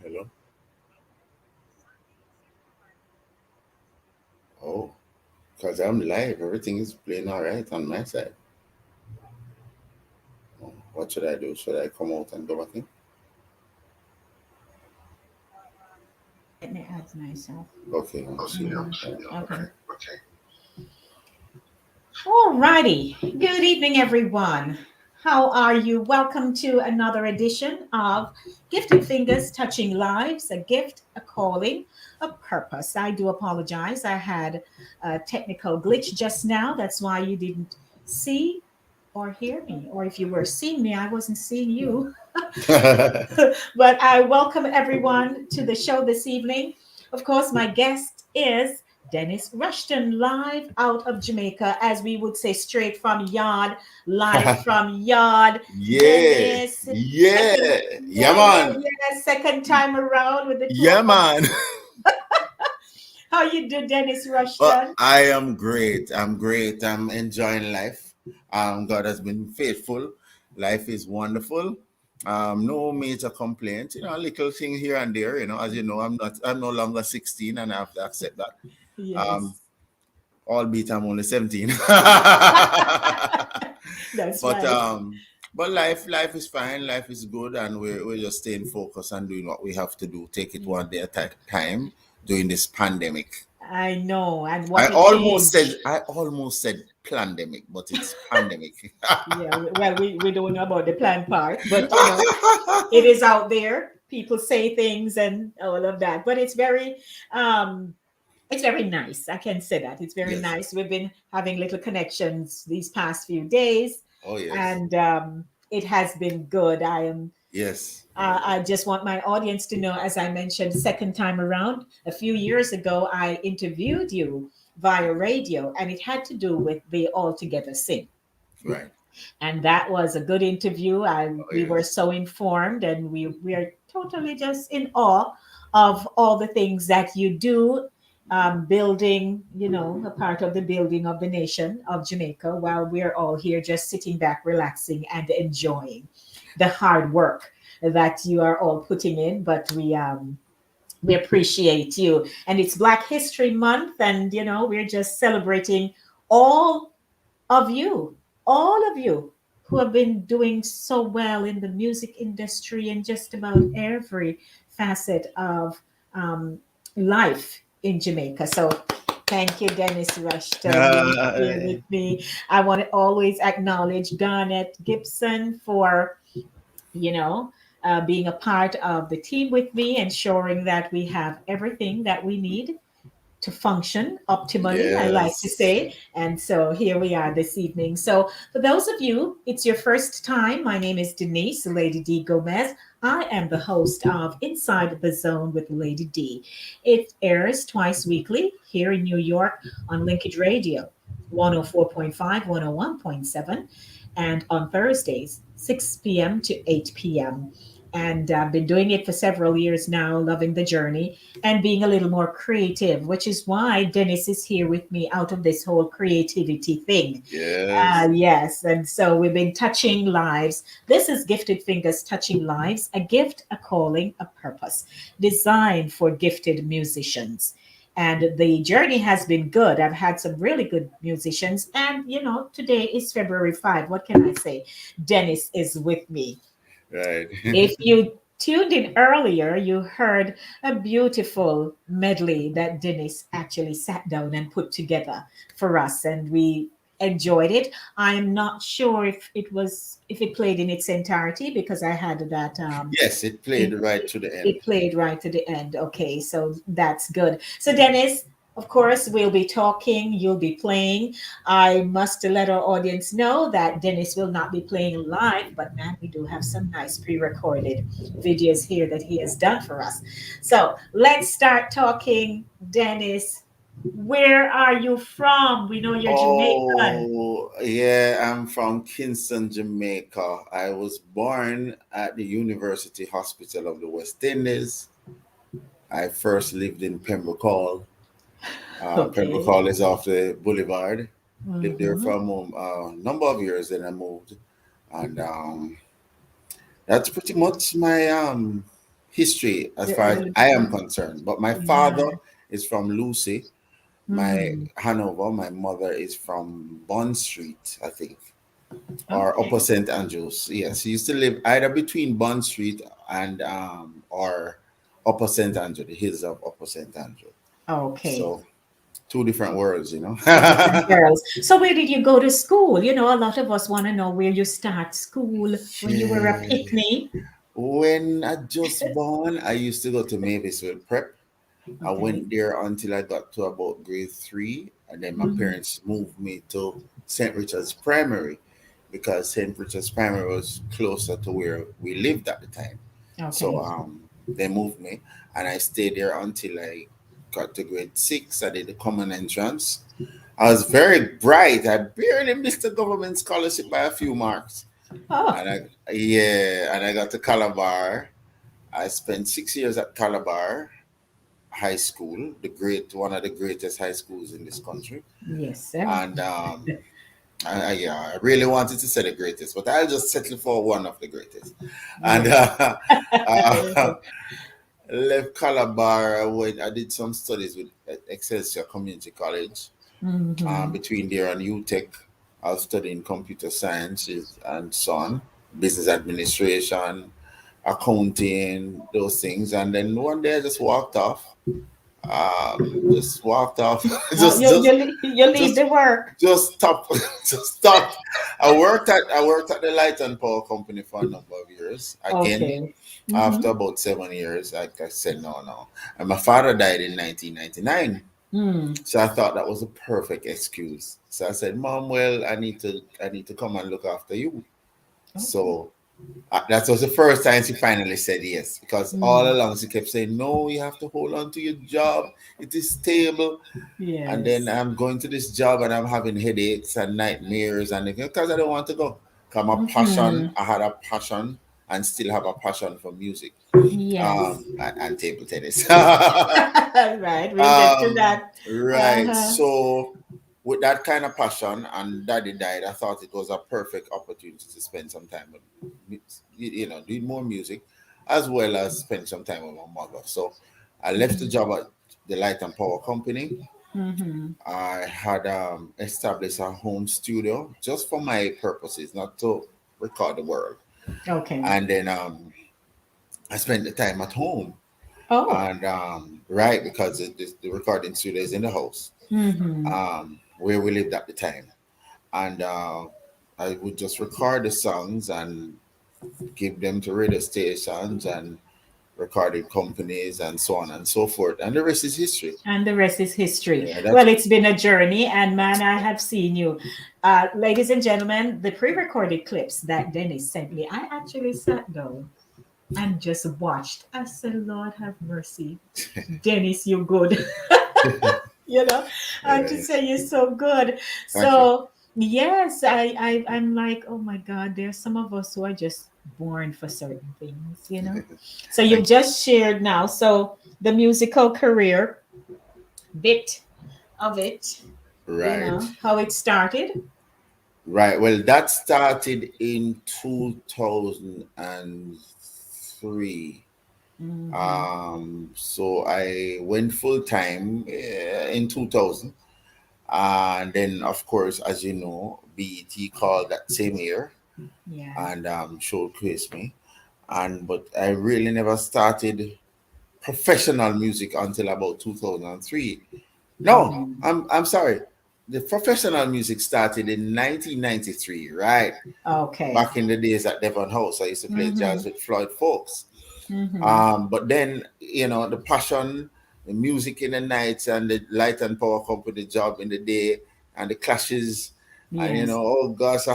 Hello. Oh, because I'm live. Everything is playing all right on my side. Oh, what should I do? Should I come out and go back in? Let me add myself. Okay, I'm seeing it. Okay. All righty. Good evening, everyone. How are you? Welcome to another edition of Gifted Fingers Touching Lives, a gift, a calling, a purpose. I do apologize. I had a technical glitch just now. That's why you didn't see or hear me. Or if you were seeing me, I wasn't seeing you. But I welcome everyone to the show this evening. Of course, my guest is Dennis Rushton, live out of Jamaica, as we would say, straight from Yard, live from Yard. Yeah, Dennis, yeah, second, yeah, yeah, yeah, man, yeah, second time around with the two yeah, of us. man. How you do, Dennis But Rushton? I am great. I'm great. I'm enjoying life. God has been faithful. Life is wonderful. No major complaints. You know, a little thing here and there. You know, as you know, I'm not. I'm no longer 16, and I have to accept that. Um, Yes, albeit I'm only 17. that's but right. um, but life is fine. Life is good, and we're just staying focused and doing what we have to do. Take it one day at a time during this pandemic. I know, and I what a almost said change. I almost said pandemic, but it's pandemic. Yeah, well, we don't know about the plan part, but it is out there. People say things and all of that, but um, it's very nice. I can say that it's very Yes. nice. We've been having little connections these past few days, Oh yes. and it has been good. Yes. I just want my audience to know, as I mentioned, second time around, a few years ago, I interviewed you via radio, and it had to do with the All Together Sing. Right. And that was a good interview. Oh We were yes. so informed, and we are totally just in awe of all the things that you do, building, a part of the building of the nation of Jamaica, while we're all here just sitting back, relaxing, and enjoying the hard work that you are all putting in. But we appreciate you, and it's Black History Month, and we're just celebrating all of you, all of you who have been doing so well in the music industry and just about every facet of um, life in Jamaica. So thank you, Dennis Rushton, being here with me. I want to always acknowledge Garnet Gibson for, you know, being a part of the team with me, ensuring that we have everything that we need to function optimally, I like to Yes. say. And so here we are this evening. So, for those of you, it's your first time, my name is Denise, Lady D Gomez. I am the host of Inside the Zone with Lady D. It airs twice weekly here in New York on Linkage Radio, 104.5, 101.7, and on Thursdays, 6 p.m. to 8 p.m. And I've been doing it for several years now, loving the journey and being a little more creative, which is why Dennis is here with me out of this whole creativity thing. Yes. Yes. And so we've been touching lives. This is Gifted Fingers Touching Lives, a gift, a calling, a purpose, designed for gifted musicians. And the journey has been good. I've had some really good musicians. And, today is February 5. What can I say? Dennis is with me. Right. If you tuned in earlier, you heard a beautiful medley that Dennis actually sat down and put together for us, and we enjoyed it. I'm not sure if it played in its entirety because I had that Yes, it played it, right to the end. it played right to the end. Okay, so that's good. So Dennis, Of course, we'll be talking, you'll be playing. I must let our audience know that Dennis will not be playing live, but man, we do have some nice pre recorded videos here that he has done for us. So let's start talking, Dennis. Where are you from? We know you're Jamaican. Oh, yeah, I'm from Kingston, Jamaica. I was born at the University Hospital of the West Indies. I first lived in Pembroke Hall. Pembroke Okay. Hall is off the boulevard. Lived there Mm-hmm. for a number of years, then I moved. And that's pretty much my history as far as I am concerned. But my Yeah. father is from Lucy, my Mm-hmm. Hanover. My mother is from Bond Street, I think, or Upper Okay. St. Andrews. Yes, he used to live either between Bond Street and or Upper St. Andrew, the hills of Upper St. Andrew. Okay. So two different worlds, you know. Two different girls. So where did you go to school? You know, a lot of us want to know where you start school when you were a Yeah. picnic. When I just born, I used to go to Mavisville Prep. I Okay. went there until I got to about grade three, and then my Mhm. parents moved me to St. Richard's Primary because St. Richard's Primary was closer to where we lived at the time. So Okay. they moved me, and I stayed there until I got to grade six. I did the common entrance. I was very bright. I barely missed the government scholarship by a few marks. Oh, And I got to Calabar. I spent 6 years at Calabar High School, one of the greatest high schools in this country. yes, sir. And I really wanted to say the greatest, but I'll just settle for one of the greatest. And Yes. uh, left Calabar when I did some studies with Excelsior Community College. Mm-hmm. Between there and UTech, I was studying computer sciences and so on, business administration, accounting, those things. And then one day I just walked off. Just walked off. Oh, just just you leave just the work. just stopped. Just stopped. I worked at the light and power company for a number of years. Again, Okay. after Mm-hmm. about 7 years, I said no, no. And my father died in 1999. Mm. So I thought that was a perfect excuse. So I said, "Mom, well, I need to come and look after you." Okay. So that was the first time she finally said yes. Because all Mm. along she kept saying, "No, you have to hold on to your job. It is stable." And then Yes. I'm going to this job and I'm having headaches and nightmares and because I don't want to go. Cause my passion, Mm-hmm. I had a passion and still have a passion for music, Yes. and table tennis. Right. We'll get to that. Right. Uh-huh. So with that kind of passion and daddy died, I thought it was a perfect opportunity to spend some time with doing more music as well as spend some time with my mother. So I left the Mm-hmm. job at the light and power company. Mm-hmm. I had established a home studio just for my purposes, not to record the world. Okay. And then I spent the time at home. Oh. And right, because the recording studio is in the house Mm-hmm. where we lived at the time. And I would just record the songs and give them to radio stations and recording companies and so on and so forth. And the rest is history. And the rest is history. Yeah, that's Well, it's been a journey, and man, I have seen you. Ladies and gentlemen, the pre recorded clips that Dennis sent me, I actually sat down and just watched. I said, Lord have mercy. Dennis, you're good. You know, I have to yeah. say you're so good. Thank you. So, yes, I'm like, oh my God, there's some of us who are just born for certain things, you know. So, you've Thank you. just shared now. So, the musical career bit of it, you Right. know, how it started. Right. Well, that started in 2003. Mm-hmm. So I went full time in 2000. And then, of course, as you know, BET called that same year Yeah. and showcased me. But I really never started professional music until about 2003. No, Mm-hmm. I'm sorry. The professional music started in 1993, right? Okay. Back in the days at Devon House, I used to play Mm-hmm. jazz with Floyd Folks. Mm-hmm. But then, the passion the music in the night and the light and power company job in the day and the clashes. And Yes. oh gosh, I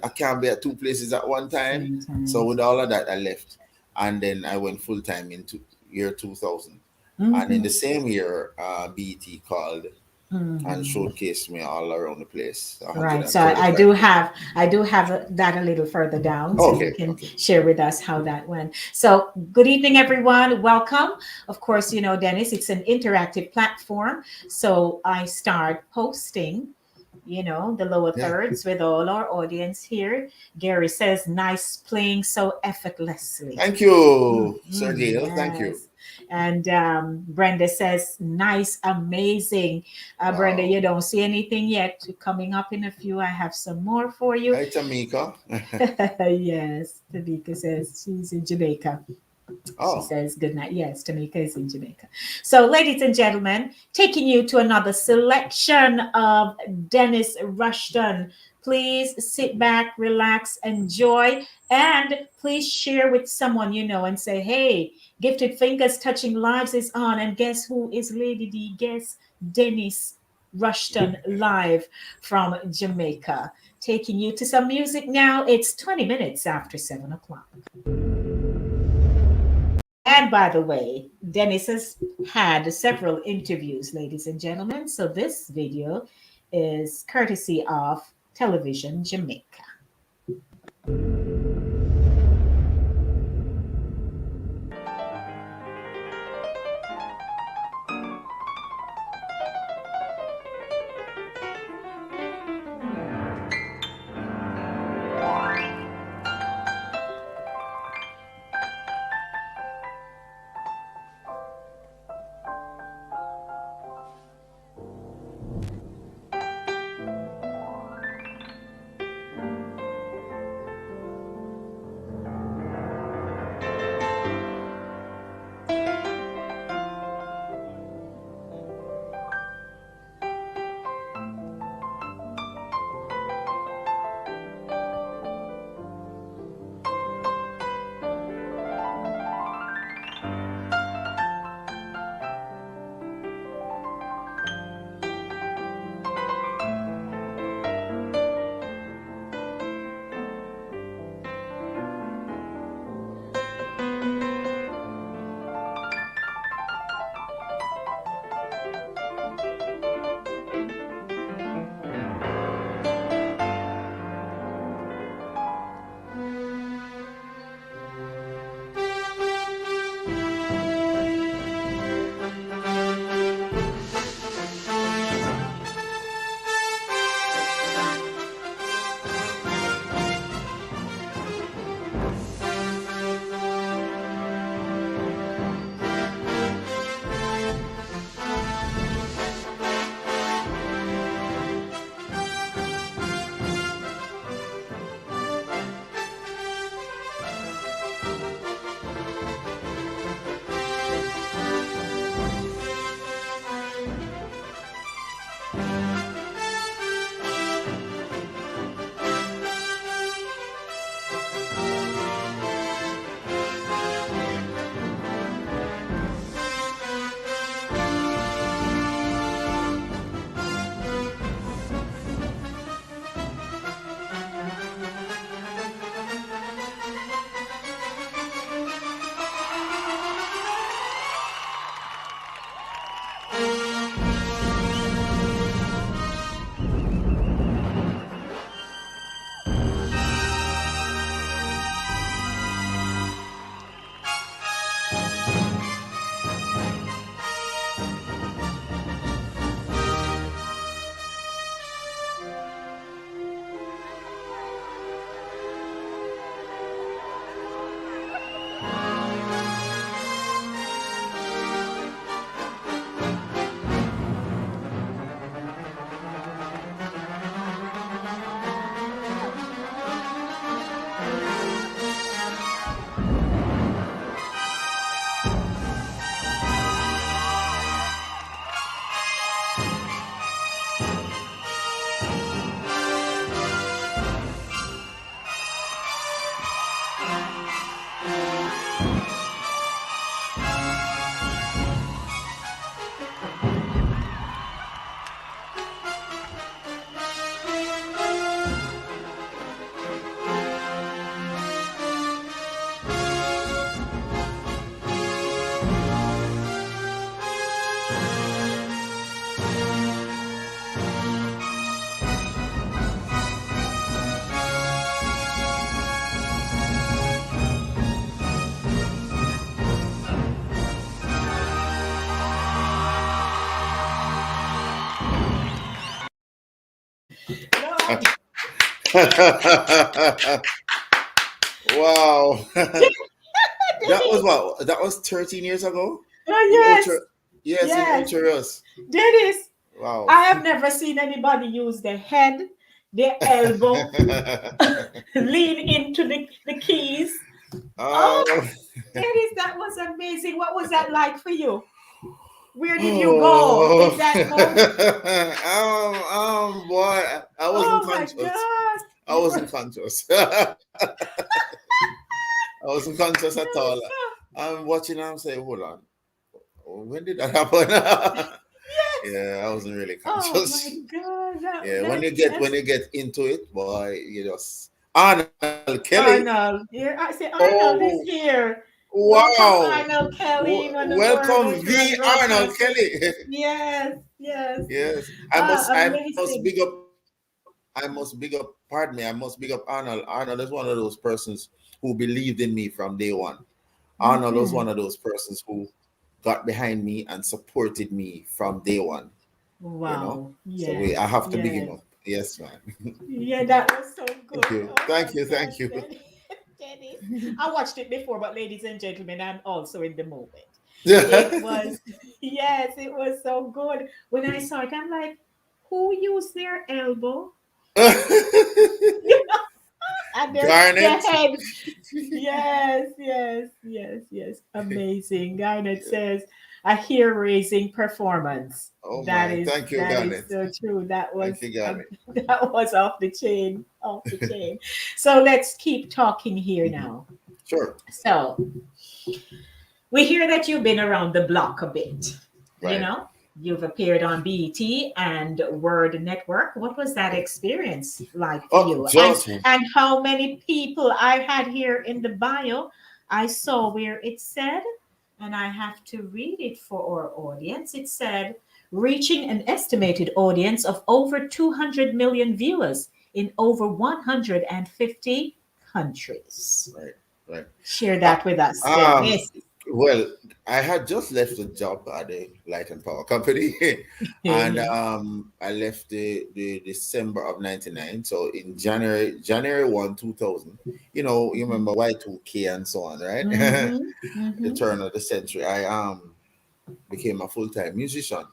can't be at two places at one time. Same So time. with all of that, I left. And then I went full time into year 2000. And in Mm-hmm. the same year, BT called and Mm-hmm. showcased me all around the place, Right. So 135 days. I do have that a little further down, so you Okay, can okay. share with us how that went. So good evening, everyone. Welcome. Of course, you know, Dennis, it's an interactive platform. So I start posting, you know, the lower Yeah. thirds with all our audience here. Gary says, nice playing so effortlessly. Thank you, Sir Mhm, Gail. Thank you. yes. And Brenda says, nice, amazing. Brenda, Wow. you don't see anything yet. Coming up in a few, I have some more for you. Hi, Tamika. Yes, Tamika says she's in Jamaica. She Oh, says good night. Yes, Tamika is in Jamaica. So, ladies and gentlemen, taking you to another selection of Dennis Rushton. Please sit back, relax, enjoy, and please share with someone you know and say, hey, Gifted Fingers Touching Lives is on. And guess who is Lady D? Guess Dennis Rushton live from Jamaica. Taking you to some music now. It's 20 minutes after 7 o'clock. And by the way, Dennis has had several interviews, ladies and gentlemen. So this video is courtesy of Television Jamaica. Wow. That was Dennis. what? That was 13 years ago in Oh, Ultra. yes, Yes, in yes. Ultra. Dennis, Wow. I have never seen anybody use the head, the elbow, lean into the keys. Oh, Oh, Dennis, that was amazing. What was that like for you? Where did you go oh. in that moment? Boy, I wasn't Oh my conscious. God. I You were wasn't conscious. I wasn't conscious at all. I'm watching. I'm saying, hold on. When did that happen? yes. Yeah, I wasn't really Oh my conscious. God. Yeah, when That's you get into it, boy, you just Arnold Kelly. Arnold. Here, I say Arnold Oh, is here. Welcome, wow. Arnold Kelly, in one of our Welcome, most the regular Arnold persons. Kelly. Yes, yes. Yes, I must Amazing. big up. Pardon me. I must big up Arnold. Arnold is one of those persons who believed in me from day one. Arnold was Hmm. one of those persons who got behind me and supported me from day one. You know, Wow. so Yes, I have to big him yes. up. Yes, man. Yeah, that was so good. Thank you. Oh my Thank you. God, Thank you. Dennis. Dennis. I watched it before, but ladies and gentlemen, I'm also in the moment. It was, yes, it was so good. When I saw it, I'm like, who used their elbow? And their Garnet. head. Yes, yes, yes, yes. Amazing. Garnet says a hair raising performance. Oh That my, is thank you, that is Garnet. so true. That Thank was you, Garnet. that was off the chain, off the chain. So let's keep talking here Mhm. now. Sure. So we hear that you've been around the block a bit. You Right. know, you've appeared on BET and Word Network. What was that experience like for Oh, you? just And how many people I had here in the bio? I saw where it said, and I have to read it for our audience. It said, reaching an estimated audience of over 200 million viewers in over 150 countries. right, right. Share Uh, that with us, um, Dennis. well, I had just left a job at the light and power company, and I left the December of '99. So in January 1, 2000. You remember Y2K and so on, right? Mm-hmm. The Mm-hmm. turn of the century. I became a full time musician,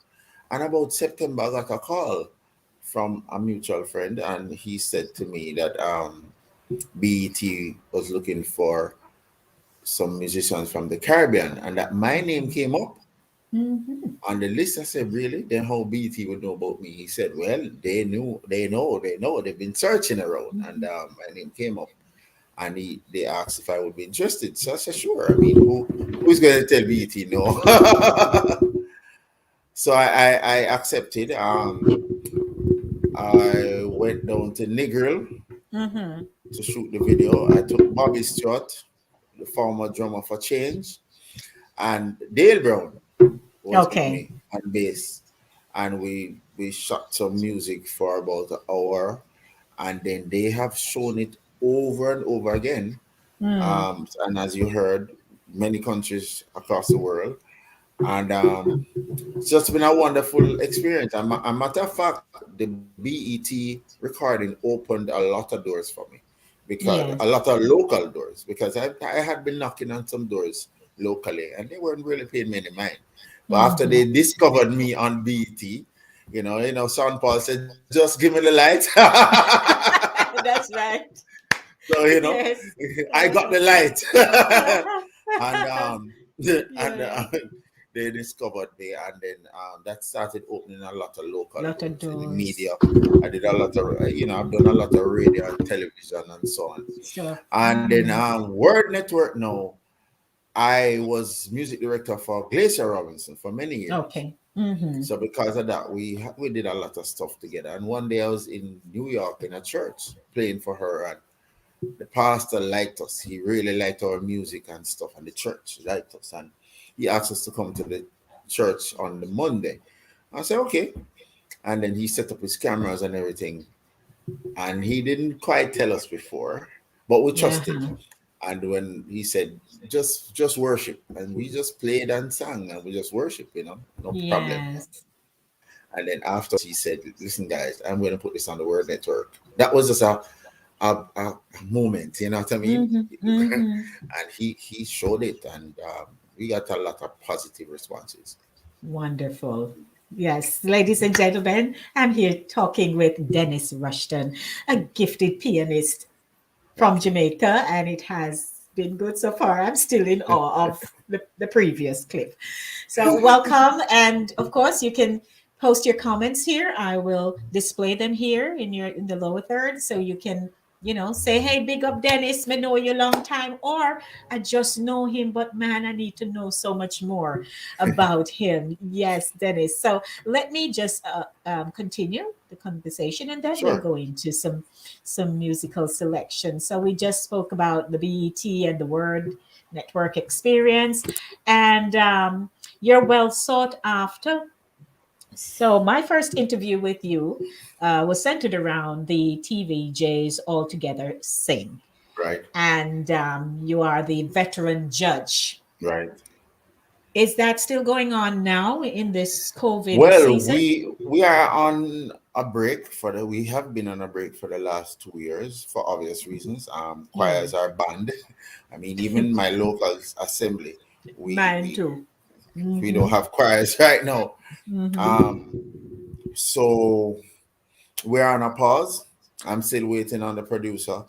and about September, I got a call from a mutual friend, and he said to me that BET was looking for some musicians from the Caribbean, and that my name came up Mm-hmm. on the list. I said, really? Then how BT would know about me? He said, well, they've been searching around, and my name came up, and they asked if I would be interested. So I said, sure. I mean, who's going to tell BT no? So I accepted. I went down to Negril Mm-hmm. to shoot the video. I took Bobby Stewart, the former drummer for Change, and Dale Brown was with Okay. me on bass, and we shot some music for about an hour, and then they have shown it over and over again. Mm. And as you heard, many countries across the world, and it's just been a wonderful experience. A matter of fact, the BET recording opened a lot of doors for me, because a Yes. lot of local doors, because I had been knocking on some doors locally, and they weren't really paying me any mind. But after Mm-hmm. they discovered me on BET, Sean Paul said, "Just give me the light." That's right. So Yes. I got the light, and and Yeah. they discovered me, and then that started opening a lot of local Lot of doors in the doors. media. I did a lot of I've done a lot of radio and television and so on, Stuff. and then Mm. Word Network. Now I was music director for Glacier Robinson for many years. Okay. Mm-hmm. So because of that, we did a lot of stuff together. And one day I was in New York in a church playing for her, and the pastor liked us. He really liked our music and stuff, and the church liked us. And he asked us to come to the church on the Monday. I said, okay. And then he set up his cameras and everything. And he didn't quite tell us before, but we Yeah. trusted. And when he said, just worship, and we just played and sang, and we just worship, no problem. Yes. And then after he said, "Listen, guys, I'm going to put this on the World Network." That was just a moment, you know what I mean? Mm-hmm. Mm-hmm. And he showed it, and we got a lot of positive responses. Wonderful. Yes, ladies and gentlemen, I'm here talking with Dennis Rushton, a gifted pianist from Thank you. Jamaica, and it has been good so far. I'm still in awe of the previous clip. So, welcome. And of course, you can post your comments here. I will display them here in the lower third so you can. Say, hey, big up Dennis, me know you long time, or I just know him, but man, I need to know so much more about him. Yes, Dennis. So let me just continue the conversation, and then we'll Sure. go into some musical selection. So we just spoke about the BET and the Word Network experience, and you're well sought after. So my first interview with you was centered around the TVJ's All Together Sing, Right. and you are the veteran judge. Right. Is that still going on now in this COVID Well, season? we are on a break for the we have been on a break for the last 2 years for obvious reasons. Yeah, Choirs are banned. I mean, even my local assembly, we mine we too. we don't Mm-hmm. have choirs right now. Mm-hmm. Um, so we're on a pause. I'm still waiting on the producer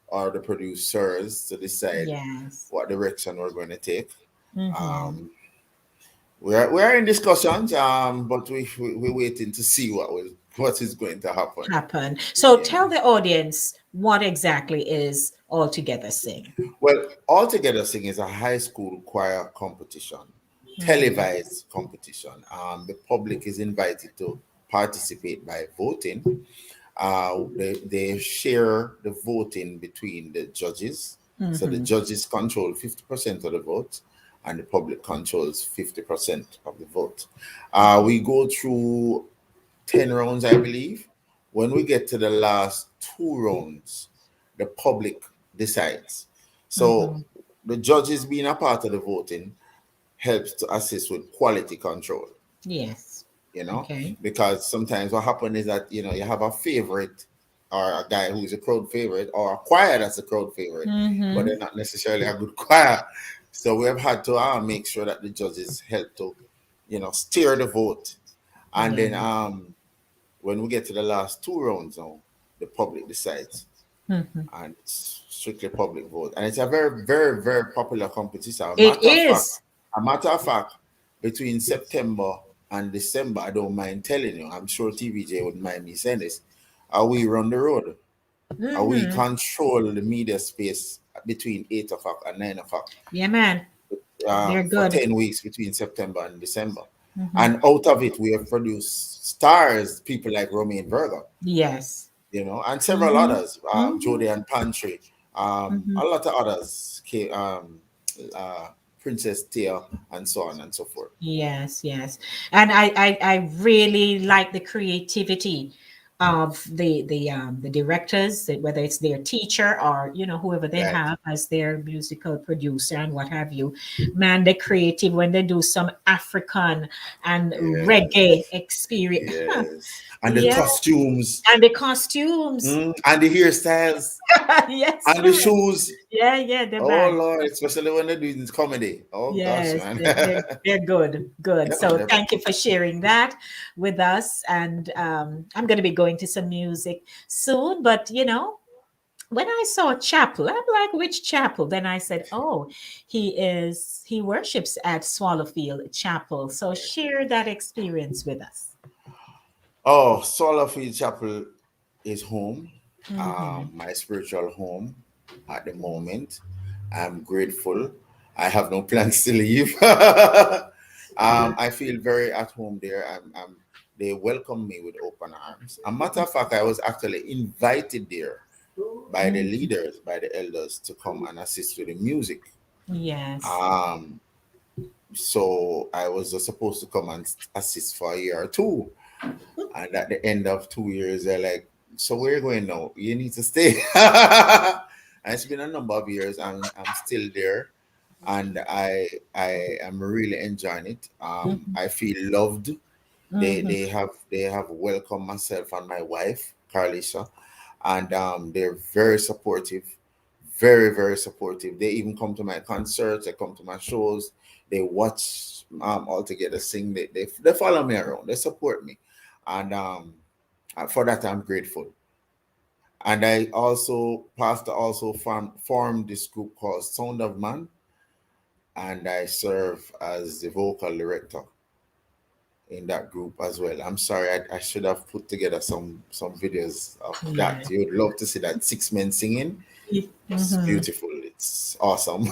or the producers to decide Yes. what direction we're going to take. Mm-hmm. Um, we're in discussions, but we're waiting to see what is going to happen. Happen. So You tell know, the audience what exactly is All Together Sing. well, Altogether Sing is a high school choir competition, Mm-hmm. televised competition. The public is invited to participate by voting. They share the voting between the judges. So the Mm-hmm. judges control 50% of the vote, and the public controls 50% of the vote. We go through 10 rounds, I believe. When we get to the last two rounds, the public decides. So Mm-hmm. the judges being a part of the voting helps to assist with quality control, Yes. you know, Okay. because sometimes what happens is that, you have a favorite or a guy who's a crowd favorite or a choir that's a crowd favorite, but Mm-hmm. they're not necessarily a good choir. So we have had to make sure that the judges help to, steer the vote. And then Yes. when we get to the last two rounds now, the public decides, Mm-hmm. and it's strictly public vote. And it's a very, very, very popular competition. It is. A matter of fact, between September and December, I don't mind telling you, I'm sure TVJ wouldn't mind me saying this. We run the road. We Mm-hmm. control the media space between 8 o'clock and 9 o'clock, Yeah, man. They're for good. 10 weeks between September and December. Mm-hmm. And out of it, we have produced stars, people like Romaine Virgo, Yes. and several Mm-hmm. others, Mm-hmm. Jodie and Pantry, Mm-hmm. a lot of others, uh, Princess Tia, and so on and so forth. Yes, yes. And I really like the creativity of the directors, whether it's their teacher or whoever they Right. have as their musical producer and what have you. Man, they're creative when they do some African and reggae Yes. experience. Yes. And the Yeah, costumes, and the costumes. and the hairstyles, Yes, and the man. shoes. Yeah, yeah, they're Oh mad. Lord, especially when they're doing this comedy. Oh gosh, Yes, man. they're good, good. Yeah, So they're thank you for sharing that with us. And I'm going to be going to some music soon. But when I saw chapel, I'm like, which chapel? Then I said, oh, he worships at Swallowfield Chapel. So share that experience with us. Oh, Solarfield Chapel is home, Hmm. my spiritual home at the moment. I'm grateful. I have no plans to leave. I feel very at home there. They welcome me with open arms. A matter of fact, I was actually invited there by the Hmm. leaders, by the elders, to come and assist with the music. Yes. Um, so I was just supposed to come and assist for a year or two. And at the end of 2 years, they're like, "So where you going now? You need to stay." And it's been a number of years. I'm still there, and I am really enjoying it. Hmm. I feel loved. Mm-hmm. They have welcomed myself and my wife, Carlisha, and they're very supportive, very very supportive. They even come to my concerts, they come to my shows, they watch all together sing. They follow me around, they support me, and for that I'm grateful. And I also pastor also formed this group called Sound of Man, and I serve as the vocal director in that group as well. I'm sorry, I should have put together some videos of Yeah. that. You'd love to see that 6 men singing. It's Mm-hmm. beautiful. It's awesome.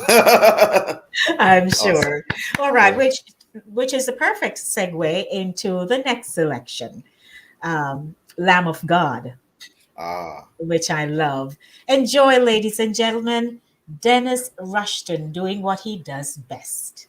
I'm Awesome. sure. All right, Yeah. which is the perfect segue into the next selection, Lamb of God, Ah. which I love. Enjoy, ladies and gentlemen, Dennis Rushton doing what he does best.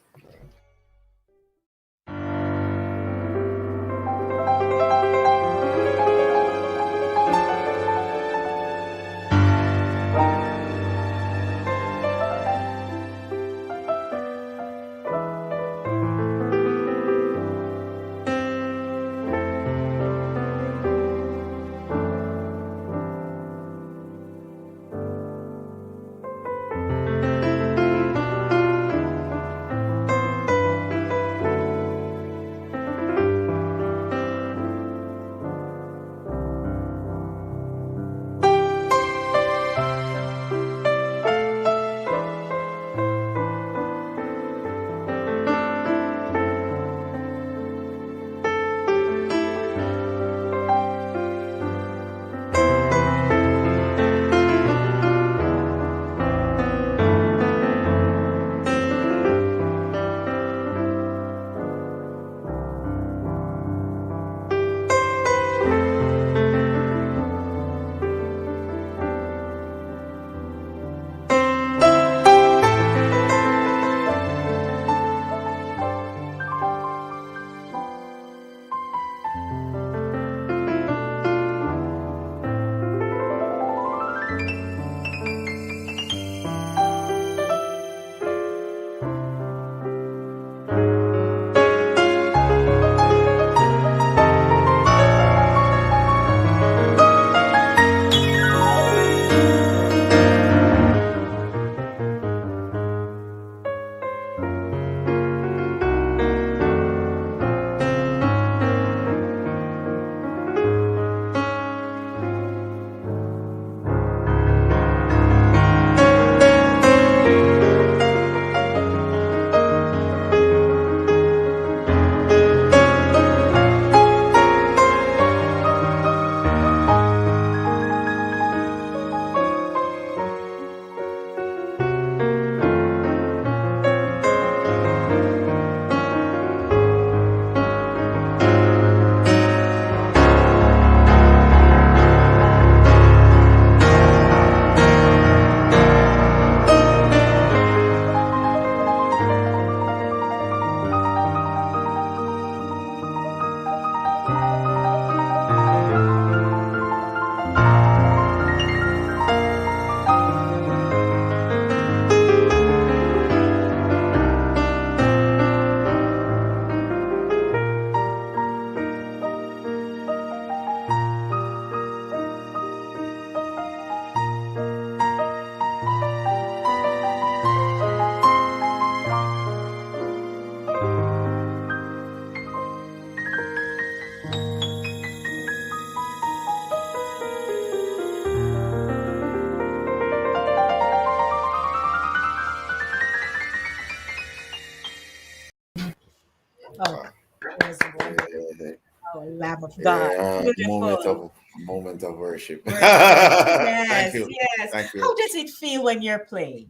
Oh, Ah. that was wonderful. Yeah, Oh, Lamb of God. yeah, Beautiful. moment of worship. Worship. Thank Yes, you, yes. thank you. How does it feel when you're playing?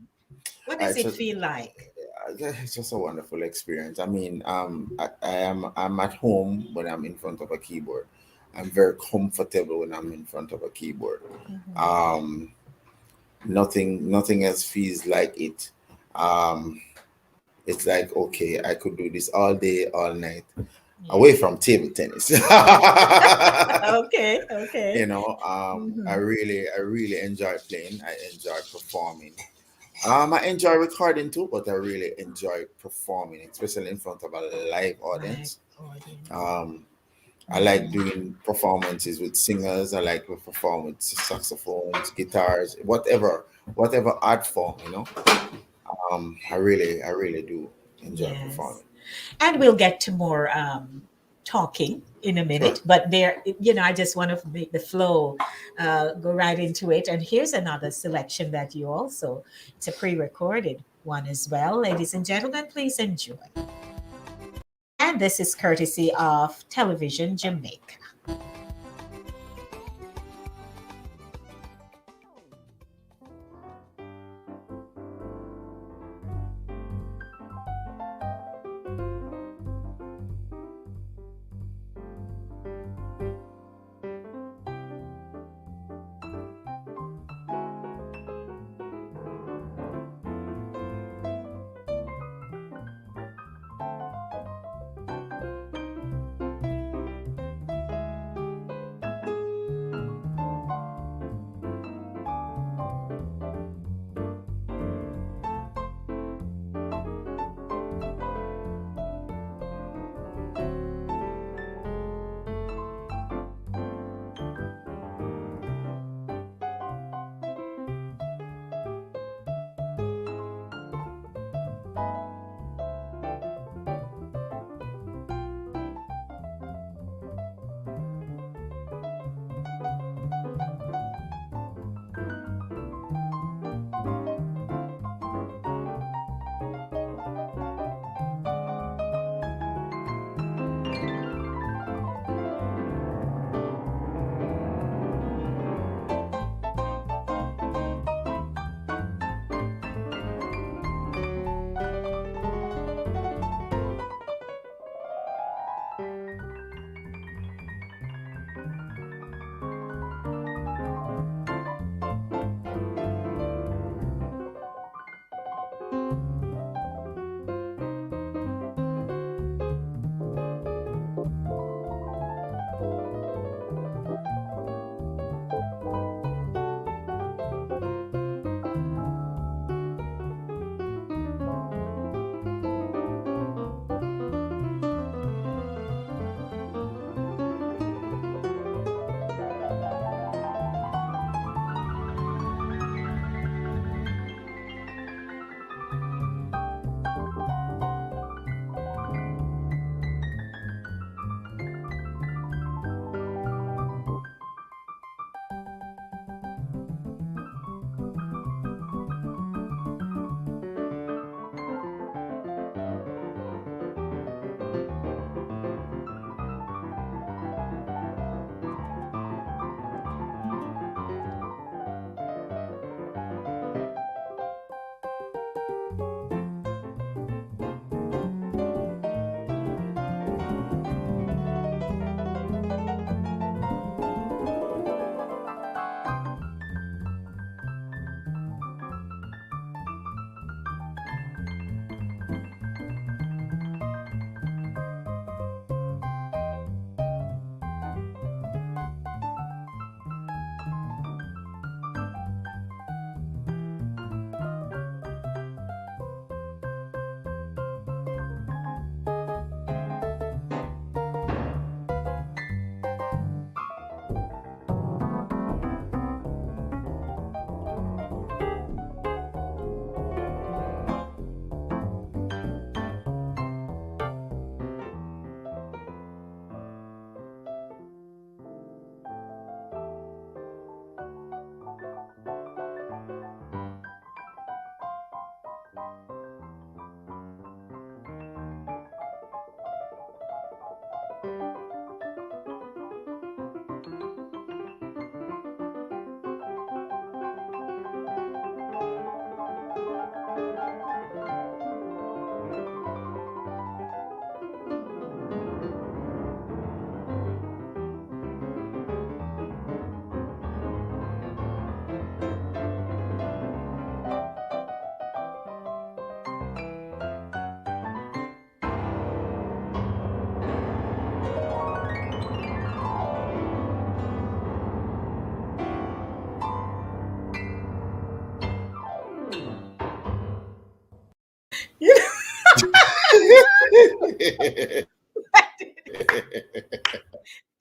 What does It's it just, feel like? it's just a wonderful experience. I mean, I'm at home when I'm in front of a keyboard. I'm very comfortable when I'm in front of a keyboard. Mhm. Um, nothing else feels like it. Um, it's like okay, I could do this all day, all night, Yeah. away from table tennis. Okay, okay. I Hmm. really enjoy playing. I enjoy performing. I enjoy recording too, but I really enjoy performing, especially in front of a live Live audience. audience. Um, I like Mhm. doing performances with singers. I like to perform with saxophones, guitars, whatever art form. I really do enjoy Yes. performing. And we'll get to more talking in a Sure. minute, but there, I just want to make the flow go right into it. And here's another selection that you also, it's a pre recorded one as well. Ladies and gentlemen, please enjoy. And this is courtesy of Television Jamaica.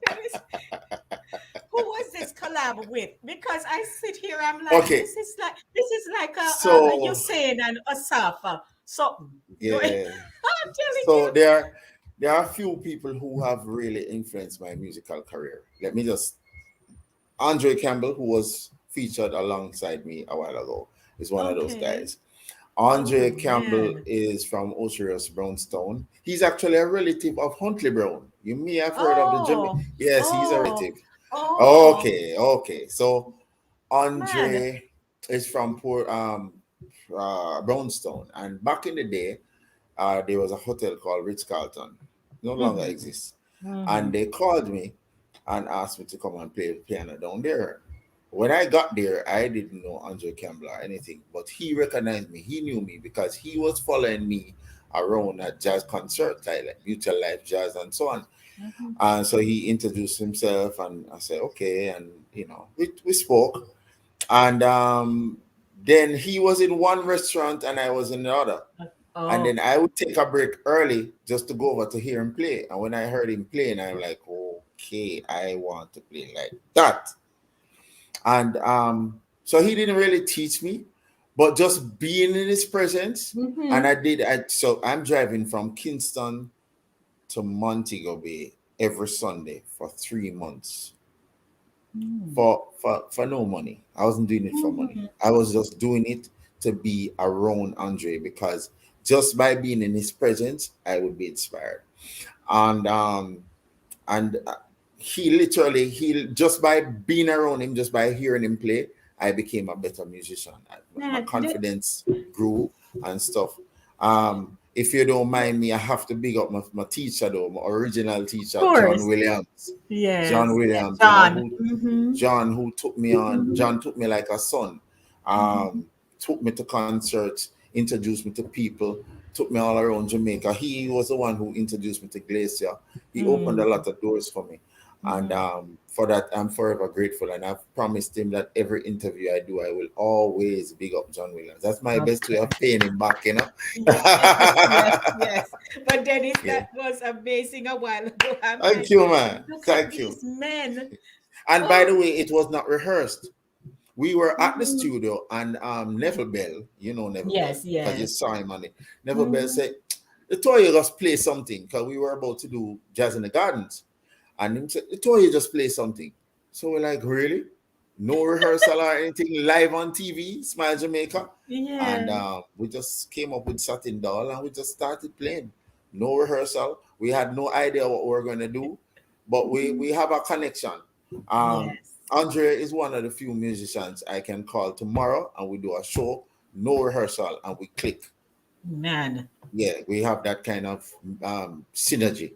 Dennis, who was this collab with? Because I sit here, I'm like, Okay, this is like a so Hussein and Asaf, something going. yeah, I'm telling so you. there are a few people who have really influenced my musical career. Let me just Andre Campbell, who was featured alongside me a while ago, is one of those Okay. guys. Oh Andre Campbell man. is from Osiris Brownstone. He's actually a relative of Huntley Brown. You may have heard of the Jimmy. Oh. Yes, he's a Oh. relative. Oh Okay. So man. Andre is from Port Brownstone, and back in the day, there was a hotel called Ritz Carlton, no longer Hmm. exists, and Hmm. they called me and asked me to come and play the piano down there. When I got there, I didn't know Andre Campbell or anything, but he recognized me. He knew me because he was following me around at jazz concerts, like Mutual Life Jazz and so on. Hmm. And so he introduced himself, and I said, okay. And, we spoke. And then he was in one restaurant and I was in the other. And Oh. then I would take a break early just to go over to hear him play. And when I heard him playing, I'm like, okay, I want to play like that. And so he didn't really teach me, but just being in his presence. And Hmm. so I'm driving from Kingston to Montego Bay every Sunday for 3 months for no money. I wasn't doing it for money. Hmm. I was just doing it to be around Andre because just by being in his presence, I would be inspired. And and he just by being around him, just by hearing him play, I became a better musician. My Man, confidence grew and stuff. If you don't mind me, I have to big up my teacher though, my original of teacher, John course. Williams. Yes. John Yes. Williams, John. who Hmm. John who took me on. Hmm. John took me like a son. Hmm. Took me to concerts, introduced me to people, took me all around Jamaica. He was the one who introduced me to Glacier. He opened a Hmm. lot of doors for me. And for that, I'm forever grateful. And I've promised him that every interview I do, I will always big up John Williams. That's my Of best way of course. paying him back, Yes, yes, yes. But Dennis, Yeah. that was amazing a while ago. I'm Thank like, you, man. look at Thank you. these men. And by Oh, the way, it was not rehearsed. We were at the mhm. studio, and Neville Bell, Neville Bell, Yes, because you yes. saw him on it. Neville Bell Hmm. said, the two of you just play something, because we were about to do Jazz in the Gardens. And he said, the two of you just play something. So we're like, really? No rehearsal or anything live on TV, Smile Jamaica. And Yeah. we just came up with Satin Doll and we just started playing. No rehearsal. We had no idea what we were going to do, but we Mhm. have a connection. Um, Yes. Andre is one of the few musicians I can call tomorrow and we do a show, no rehearsal, and we click. Man. Yeah, we have that kind of synergy.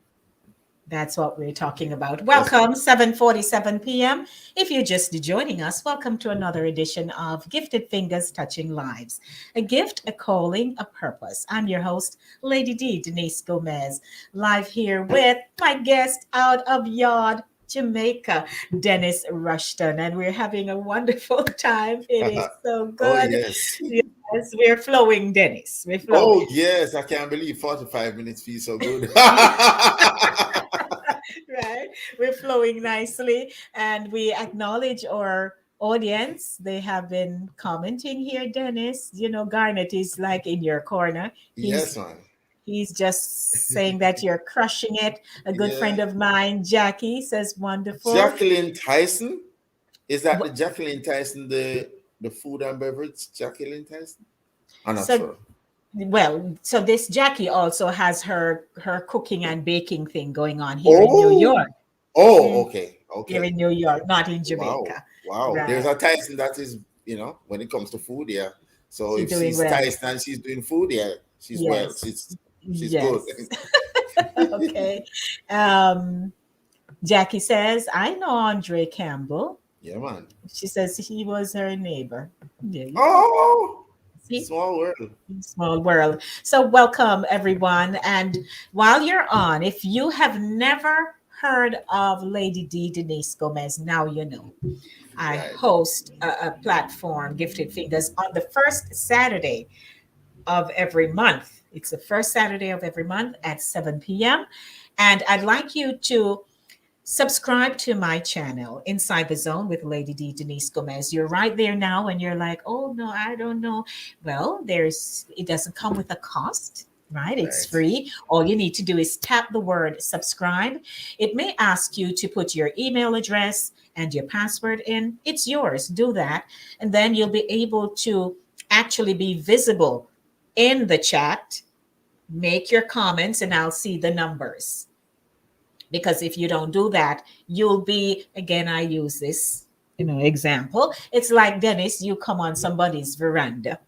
That's what we're talking about. Yes, ma'am. Welcome, 7:47 p.m. If you're just joining us, welcome to another edition of Gifted Fingers Touching Lives. A gift, a calling, a purpose. I'm your host, Lady D, Denise Gomez, live here with my guest out of Yard, Jamaica, Dennis Rushton. And we're having a wonderful time. It is so Oh, good. yes. Yes, we're flowing, Dennis. We're Oh, flowing. yes. I can't believe 45 minutes feel so good. Right? We're flowing nicely, and we acknowledge our audience. They have been commenting here, Dennis. Garnet is like in your corner. He's Yes, man. he's just saying that you're crushing it. A good friend Yeah. of mine, Jackie, says wonderful. Jacqueline Tyson? Is that the Wh- Jacqueline Tyson, the food and beverage Jacqueline Tyson? I'm not So sure. so this Jackie also has her cooking and baking thing going on here in New Oh, York. oh, Mm, okay, here okay. in New York, not in Wow, Jamaica. wow. There's Right. a Tyson that is, when it comes to food, yeah. So She's if doing she's well. Tyson and she's doing food, yeah, she's well. Yes. She's good. Yes. Okay. Um, Jackie says, I know Andre Campbell. Yeah, man. She says he was her neighbor. There you go. Oh, See? small world. Small world. So, welcome everyone. And while you're on, if you have never heard of Lady D Denise Gomez, now you know. I Right. host a platform, Gifted Fingers, on the first Saturday of every month. It's the first Saturday of every month at 7 p.m. And I'd like you to subscribe to my channel, Inside the Zone with Lady D Denise Gomez. You're right there now, and you're like, oh no, I don't know. Well, it doesn't come with a cost. Right, it's Right. free. All you need to do is tap the word subscribe. It may ask you to put your email address and your password in. It's yours. Do that, and then you'll be able to actually be visible in the chat. Make your comments, and I'll see the numbers. Because if you don't do that, you'll be, again, I use this, example. It's like, Dennis, you come on somebody's veranda.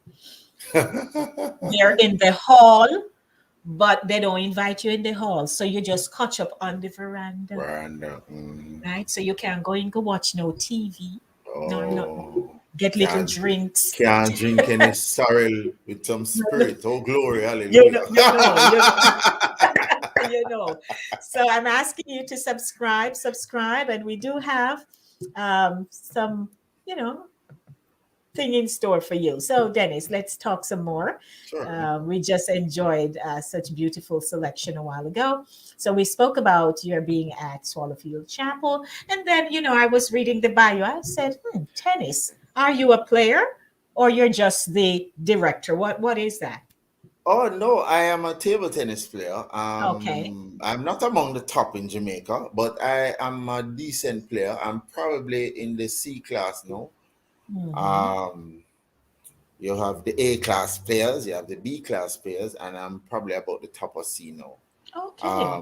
They're in the hall, but they don't invite you in the hall. So you just catch up on the veranda, And right? So you can't go and go watch no TV, nor not oh, get little can't drinks. can't drink any sorrel with some No, no, spirit. Oh glory, you hallelujah. know, you know, you know, you know. So I'm asking you to subscribe, and we do have some, you know, thing in store for you. So, Dennis, let's talk some more. Sure. We just enjoyed such beautiful selection a while ago. So, we spoke about your being at Swallowfield Chapel. And then, I was reading the bio. I said, tennis. Are you a player or you're just the director? What is that? Oh no, I am a table tennis player. Okay. I'm not among the top in Jamaica, but I am a decent player. I'm probably in the C class now. Hmm. Um, you have the A class players, you have the B class players, and I'm probably about the top of C now. Okay.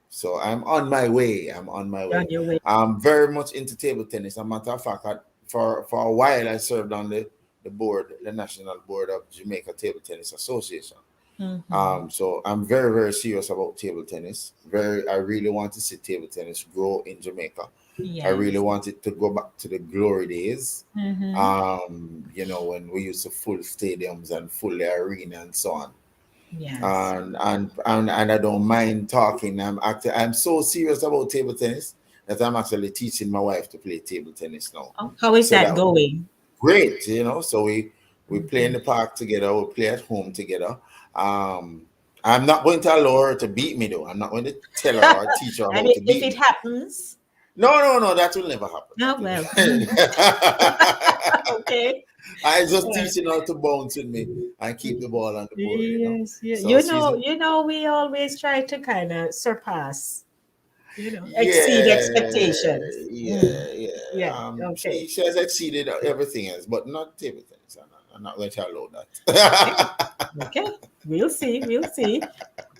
So I'm on my way. I'm on my You're on way. your way. I'm very much into table tennis. As a matter of fact, for a while I served on the board, the national board of Jamaica Table Tennis Association. Hmm. So I'm very, very serious about table tennis. I really want to see table tennis grow in Jamaica. I really Yes. want it to go back to the glory days. Hmm. When we used to full stadiums and full the arena and so on. Yes. And I don't mind talking. I'm so serious about table tennis that I'm actually teaching my wife to play table tennis now. Oh, how is So that that going? great, so we play in Mhm. the park together, we play at home together. um I'm not going to allow her to beat me though. I'm not going to tell her or teach her And how to if beat it me. happens, No, that will never happen. oh That well. will Okay. I just Yeah. teaching her to bounce with me and keep the ball on the board. Yes, yeah. So she's We always try to kind of surpass, exceed yeah, expectations. yeah, yeah. Yeah. She Okay. she has exceeded everything else, but not table tennis. I'm not going to allow Okay. that. Okay. We'll see. We'll see.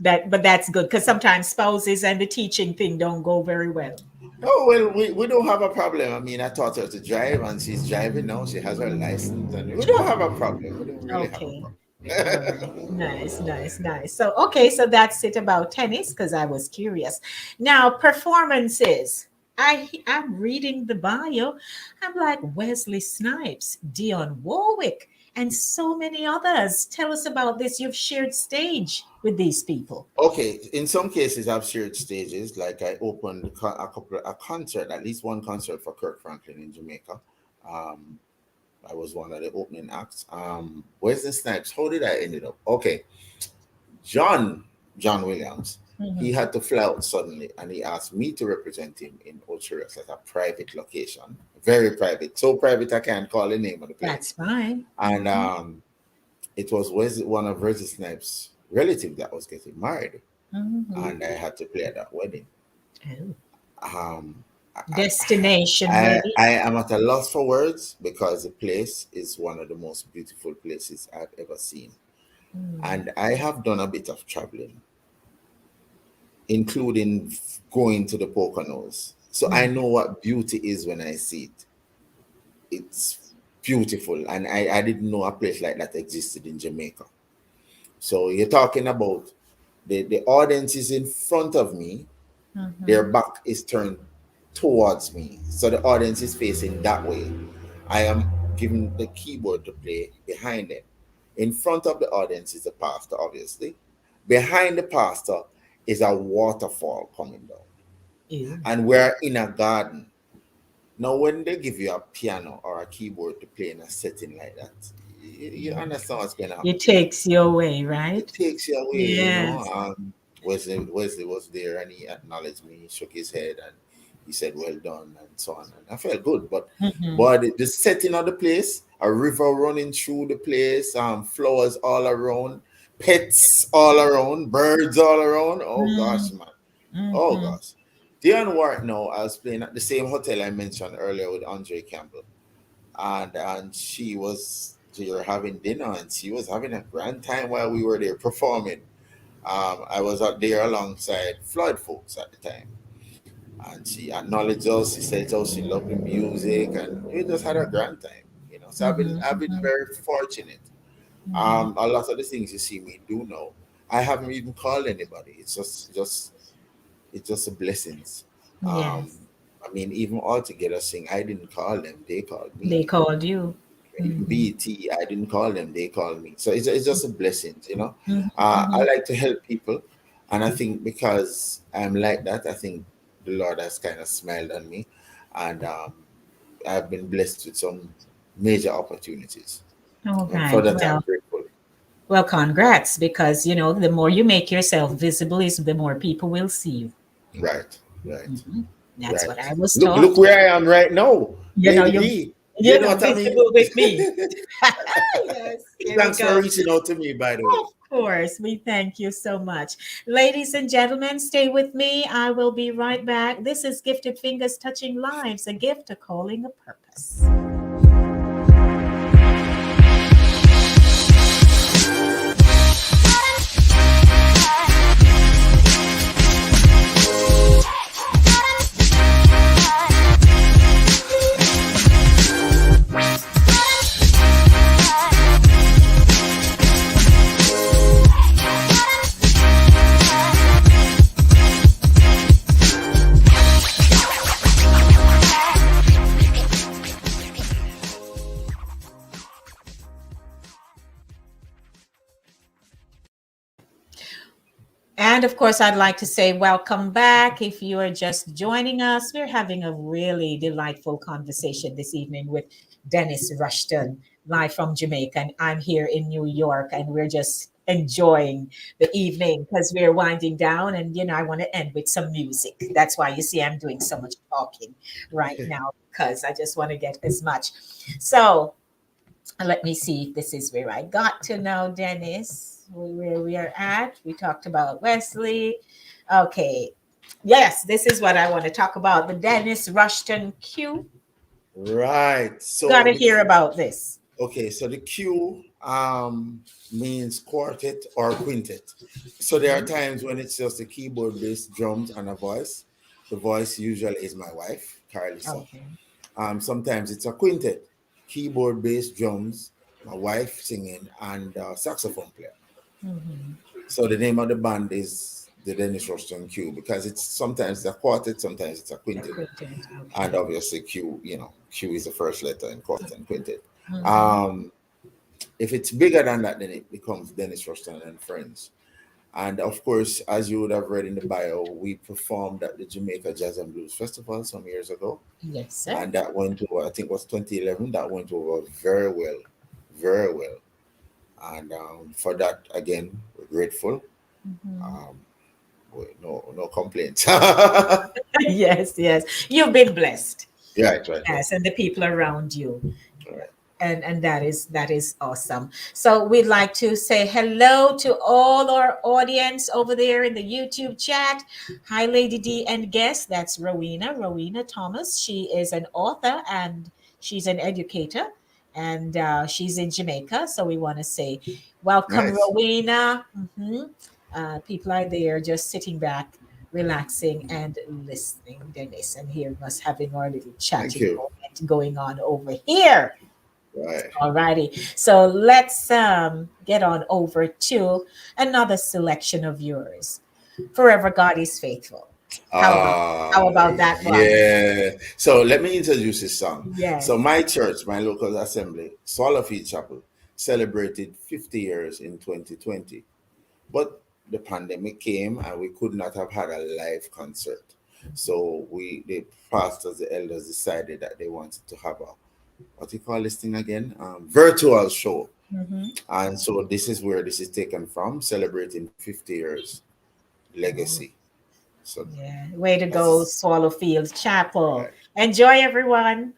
But that's good because sometimes spouses and the teaching thing don't go very well. Oh well, we don't have a problem. I mean, I taught her to drive, and she's driving now. She has her license, and we don't have a problem. We don't really have a Okay. All right. problem. Nice, nice, nice. So, okay, so that's it about tennis because I was curious. Now, performances. I'm reading the bio. I'm like Wesley Snipes, Dionne Warwick, and so many others. Tell us about this. You've shared stage with these people. Okay, in some cases, I've shared stages. Like I opened a concert, at least one concert for Kirk Franklin in Jamaica. Um, I was one of the opening acts. Wesley Snipes. How did I end it up? Okay, John John Williams. He Mhm. had to fly out suddenly, and he asked me to represent him in Ocherius at a private location, very private, so private I can't call the name of the That's place. fine. And it was one of Wesley Snipes' relative that was getting married, Mhm. and I had to play at that wedding. Oh. Um, Destination I wedding. am at a loss for words because the place is one of the most beautiful places I've ever seen. Mm. And I have done a bit of traveling, including going to the Poconos. So I Mm. know what beauty is when I see it. It's beautiful. And I didn't know a place like that existed in Jamaica. So you're talking about the audience is in front of me, their Mhm. back is turned towards me. So the audience is facing that way. I am giving the keyboard to play behind them. In front of the audience is the pastor, obviously. Behind the pastor is a waterfall coming down. Ew. And we're in a garden. Now, when they give you a piano or a keyboard to play in a setting like that, you understand what's going to happen It to you. takes you away, It right? takes you away. Yes. Wesley was there and he acknowledged me, he shook his head and he said, "Well done," and so on. And I felt good. Mm-hmm. But the setting of the place, a river running through the place, flowers all around, pets all around, birds all around. Oh gosh, man. Oh Mm-hmm. gosh. There work now, I was playing at the same hotel I mentioned earlier with Andre Campbell. And they were having dinner and she was having a grand time while we were there performing. I was out there alongside Floyd folks at the time. And she acknowledged us, she said how she loved the music and we just had a grand time, you know. So I've been Mm-hmm. very fortunate. Mm-hmm. A lot of the things you see me do now, I haven't even called anybody. It's just a blessings. Um, Yes, I mean, even all together sing, I didn't call them, they called me. they called you. Even Mm-hmm. BET, I didn't call them, they called me. So it's just a blessing, you know. I Mm-hmm. like to help people. And I think because I'm like that, I think the Lord has kind of smiled on me. And I've been blessed with some major opportunities. All And for right. that, I'm grateful. Well, congrats, because the more you make yourself visible, is the more people will see you. Right, right, Mhm. That's what right. I was Look taught. where I am right now, You know, Lady you D. You know what I mean? visible with me. Yes, here we Thanks for go. reaching out to me, by the way. Of course, we thank you so much. Ladies and gentlemen, stay with me. I will be right back. This is Gifted Fingers Touching Lives, a gift, a calling, a purpose. And of course, I'd like to say welcome back. If you are just joining us, we're having a really delightful conversation this evening with Dennis Rushton, live from Jamaica. And I'm here in New York, and we're just enjoying the evening because we're winding down. And, I want to end with some music. That's why you see I'm doing so much talking right now, because I just want to get as much. So, let me see if this is where I got to now, Dennis, where we are at. We talked about Wesley. Okay. Yes, this is what I want to talk about. The Dennis Rushton Q. Right. You got So to hear about this. okay, so the Q means quartet or quintet. So there are times when it's just a keyboard, bass, drums, and a voice. The voice usually is my wife, Carlisa. Okay. Sometimes it's a quintet, keyboard, bass, drums, my wife singing, and saxophone player. Mm-hmm. So the name of the band is the Dennis Rushton Q because it's sometimes a quartet, sometimes it's a quintet, Quintet. Okay. and obviously Q, Q is the first letter in quartet and quintet. Mm-hmm. Um, if it's bigger than that, then it becomes Dennis Rushton and Friends. And of course, as you would have read in the bio, we performed at the Jamaica Jazz and Blues Festival some years ago, Yes, sir. and that went over. I think it was 2011. That went over very well, very well. And for that, again, we're grateful. Mhm. Um, no complaints. Right, Yes, yes. You've been blessed. right, right. Yes, and the people around you. Right. And that is awesome. So we'd like to say hello to all our audience over there in the YouTube chat. Hi, Lady D and guest. That's Rowena Thomas. She is an author and she's an educator, and she's in Jamaica. So we want to say welcome, Nice. Rowena. People are there just sitting back, relaxing and listening, Dennis, and hearing us having our little Thank chatting you. moment going on over here. Right. Alrighty. So let's get on over to another selection of yours. Forever God is faithful. How about how Uh, about that one? yeah. So let me introduce this song. So Yes. my church, my local assembly, Swallowfield Chapel, celebrated 50 years in 2020. But the pandemic came and we could not have had a live concert. So the pastors, the elders decided that they wanted to have a, what do you call this thing again? Virtual show. Mm-hmm. And so this is where this is taken from, celebrating 50 years legacy. So Yeah. Way to that go, is Swallow Fields Chapel. right. Enjoy, everyone.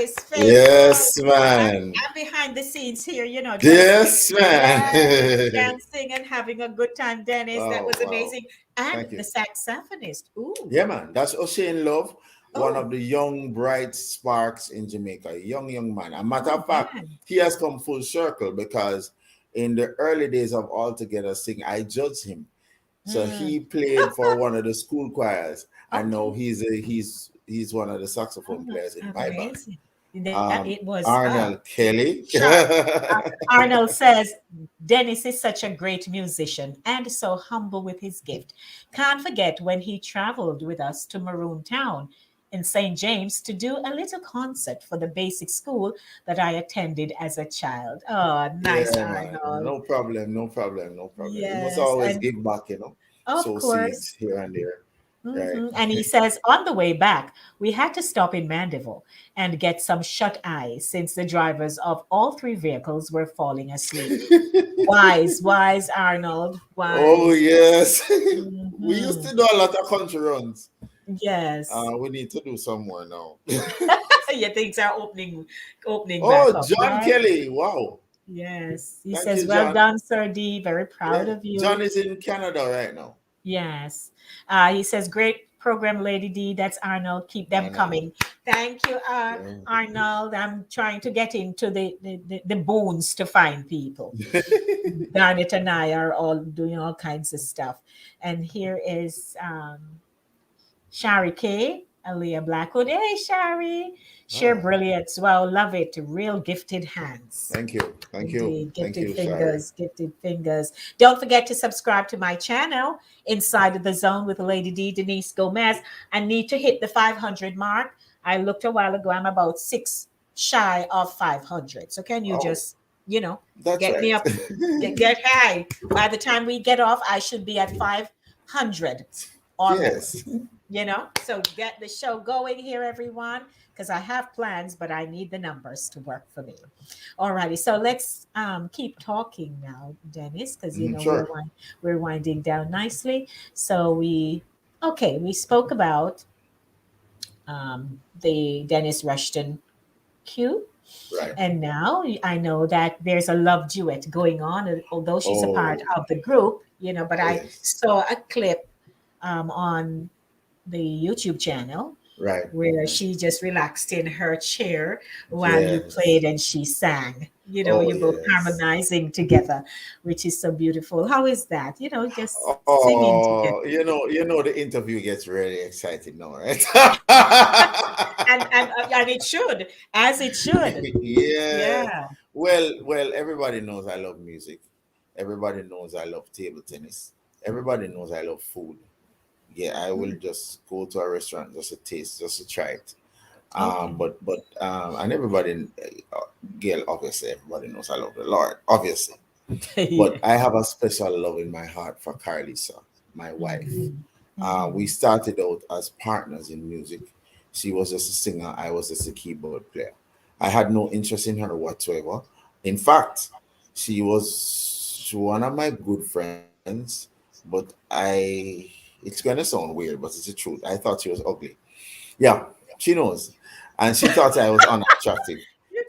is faithful. Yes, I'm, man. I'm behind the scenes here, just Yes, yes, man. dancing and having a good time, Dennis. That Wow, was wow. amazing. And Thank the you. saxophonist. Ooh, Yeah, man. That's O'Shane Love, one of oh, the young, bright sparks in Jamaica. A young man. A matter oh of fact, man. he has come full circle because in the early days of All Together Sing, I judged him. So Mm, he played for one of the school choirs, and now okay. he's one of the saxophone Oh, players in my band. amazing. That it was Arnell Kelly. sharp. Arnold says Dennis is such a great musician and so humble with his gift. Can't forget when he traveled with us to Maroon Town in St. James to do a little concert for the basic school that I attended as a child. Oh, nice, Yeah, man. Arnold. No problem, no problem, no problem. We must Yes, always and give back, of sow seeds course. here and there. Right. And he says, on the way back, we had to stop in Mandeville and get some shut eye since the drivers of all three vehicles were falling asleep. Wise, wise, Arnold, Oh wise. yes. We used Mhm. to do a lot of country runs. Yes. We need to do some more now. Yeah, things are opening back Oh, up, John right? Kelly. Wow. Yes. He Thank says, you, well John. done, Sir D. Very proud Yeah. of John you. is in Canada right now. Yes. He says, great program, Lady D. That's Arnold. Keep them Arnold. coming. Thank you, Yeah. Arnold. I'm trying to get into the boons to find people. Garnet and I are all doing all kinds of stuff. And here is Shari K, Aaliyah Blackwood. Hey, Shari. Sheer Ah, brilliance. Wow, love it. Real gifted hands. thank you. Thank you. Indeed, Thank gifted you, Shari. fingers, gifted fingers. Don't forget to subscribe to my channel, Inside of the Zone with Lady D, Denise Gomez. I need to hit the 500 mark. I looked a while ago, I'm about six shy of 500. So can you Oh, just, that's get me right. up, get high. By the time we get off, I should be at 500 or more. Yes. So get the show going here, everyone, because I have plans, but I need the numbers to work for me. Alrighty, so let's keep talking now, Dennis, because we're Sure. we're winding down nicely. So we spoke about the Dennis Rushton cue, Right. and now I know that there's a love duet going on, although she's a part Oh, of the group, but oh I yes. saw a clip on the YouTube channel Right. where she just relaxed in her chair while you Yes. played and she sang. Oh You both yes. harmonizing together, which is so beautiful. How is that? Just singing together. Oh, the interview gets really exciting now, right? And it should, as it should. Yeah. Yeah. Well, everybody knows I love music. Everybody knows I love table tennis. Everybody knows I love food. Yeah, I will just go to a restaurant just to taste, just to try it. Okay. And everybody, Gail, obviously, everybody knows I love the Lord, obviously. But I have a special love in my heart for Carlisa, my wife. Mhm. We Mhm. started out as partners in music. She was just a singer, I was just a keyboard player. I had no interest in her whatsoever. In fact, she was one of my good friends, but it's going to sound weird, but it's the truth. I thought she was ugly. Yeah, she knows. And she thought I was unattractive.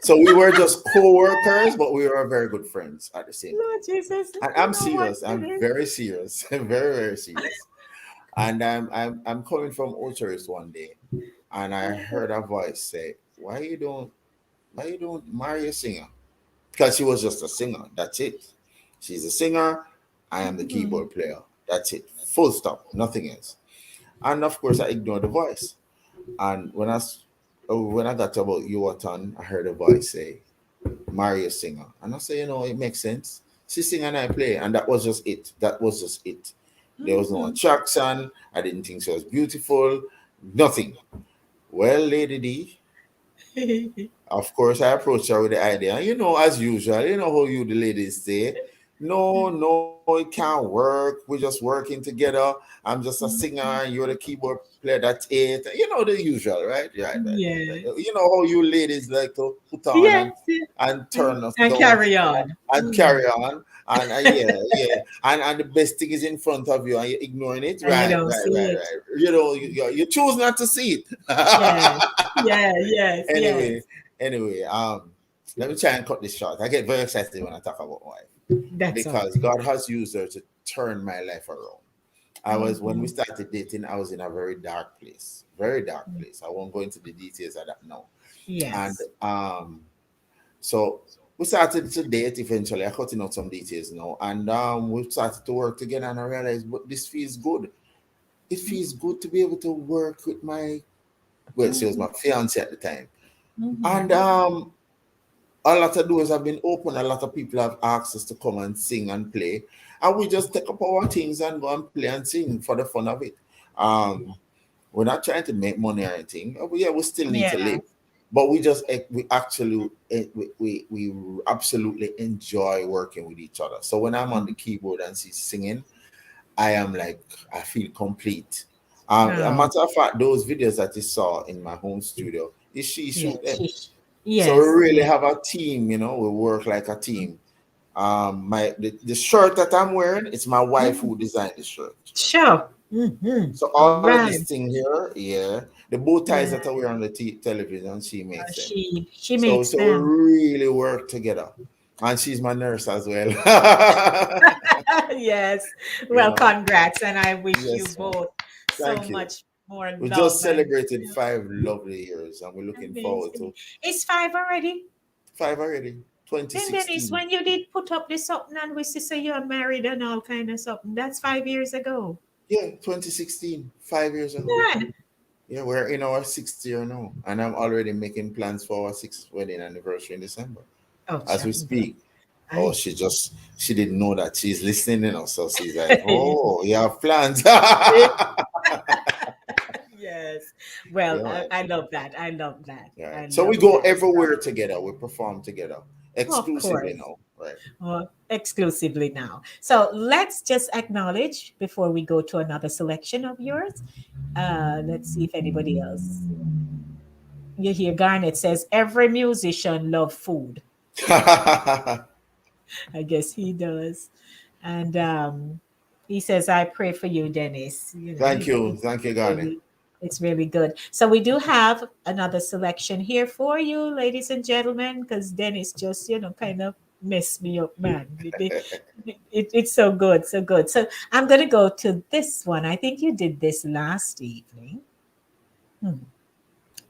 So we were just co workers, but we were very good friends at the same Lord time. Jesus, And you I'm know what serious. it I'm is? very serious. Very, very serious. And I'm coming from Ocherous one day, and I heard a voice say, "Why you don't marry a singer?" Because she was just a singer. That's it. She's a singer. I am the Mhm. keyboard player. That's it. Full stop. Nothing else. And of course, I ignored the voice. And when I got to about your turn, I heard a voice say, "Marry a singer," and I say, it makes sense. She sing and I play, and that was just it. That was just it. There was no Mhm. attraction. I didn't think she was beautiful. Nothing. Well, Lady D, of course, I approached her with the idea. And as usual, how you the ladies say, no, no, it can't work. We're just working together. I'm just a singer. You're the keyboard player. That's it. The usual, right? Right. Yes. How you ladies like to put on Yes. and Yes. turn us And down carry on. and carry on. And yeah, and the best thing is in front of you, and you're ignoring it. And you Right, don't right, see right, it. right. You choose not to see Yes. it. Yeah, yes, yes. anyway, anyway, let me try and cut this short. I get very excited when I talk about my wife That's all because right. God has used her to turn my life around. When we Mm-hmm. started dating, I was in a very dark place. I won't go into the details of that now. And Yes. so we started to date eventually. I cutting out some details now. And we started to work together, and I realized, but this feels good. It feels good to be able to work with well, she was Mm-hmm. my fiance at the time. And Mm-hmm. a lot of doors have been open. A lot of people have asked us to come and sing and play. And we just take up our things and go and play and sing for the fun of it. Um, we're not trying to make money or anything. Yeah, we still need to Yeah. live. But we actually we absolutely enjoy working with each other. So when I'm on the keyboard and she's singing, I am like, I feel complete. A Oh, matter of fact, those videos that you saw in my home studio, is she yeah. shoot them. So we Yes, really yes. have a team, we work like a team. The shirt that I'm wearing, it's my wife Mhm. who designed the shirt. Sure. Mm-hmm. So All all of this right. thing here, yeah, the bow ties Yeah. that I wear on the television, she makes them. She So makes so we them. really work together, and she's my nurse as well. Yes. you Well, know, congrats, and I wish you yes, ma'am. both so Thank you. much more We love just and celebrated 5 lovely years, and we're looking forward amazing. to It's five already. five already. Then Dennis, 2016. when you did put up this something and we say you're married and all kind of something, that's 5 years ago. Yeah, 2016, 5 years ago. Yeah. Yeah, we're in our sixth year now, and I'm already making plans for our sixth wedding anniversary in December Oh, as we good. speak. Oh, I. she didn't know that she's listening, so she's like, "Oh, you have plans." Yes. Well, Yeah, man. I love that. I love that. Yeah. I Right. So we love go that. everywhere together. We perform together Of exclusively course. now. Right. Exclusively now. So let's just acknowledge before we go to another selection of yours. Let's see if anybody else. You hear Garnet says every musician love food. I guess he does. And he says, I pray for you, Dennis. Thank you, Garnet. It's really good. So we do have another selection here for you, ladies and gentlemen, because Dennis just, kind of messed me up, man. It's so good, so good. So I'm going to go to this one. I think you did this last evening. Hmm.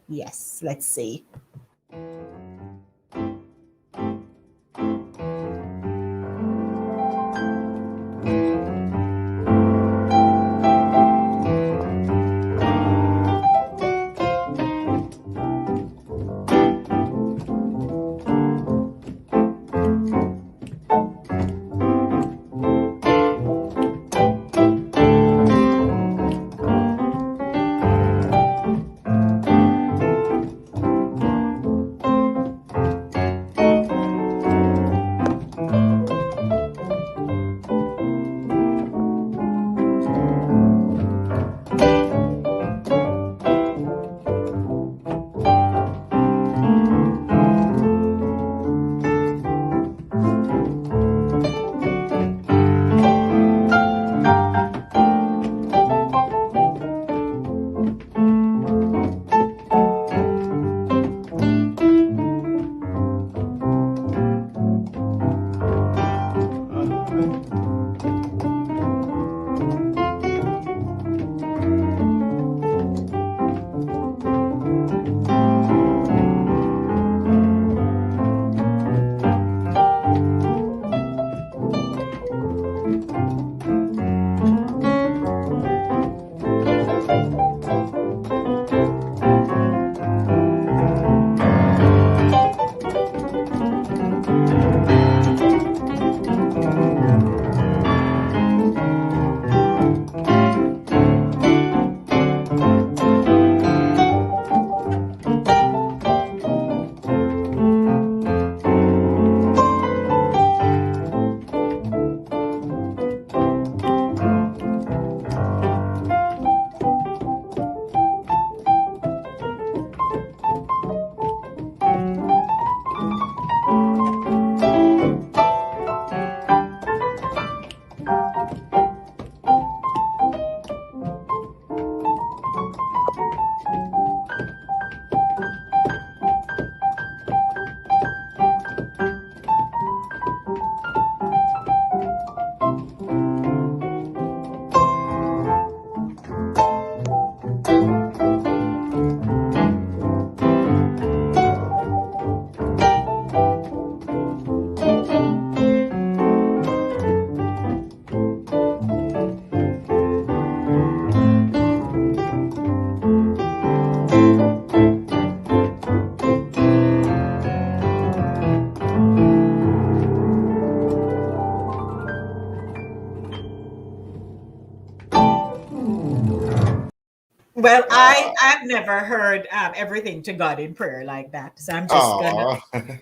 Yes, let's see. Well, Ah, I've never heard everything to God in prayer like that, so I'm just gonna oh. say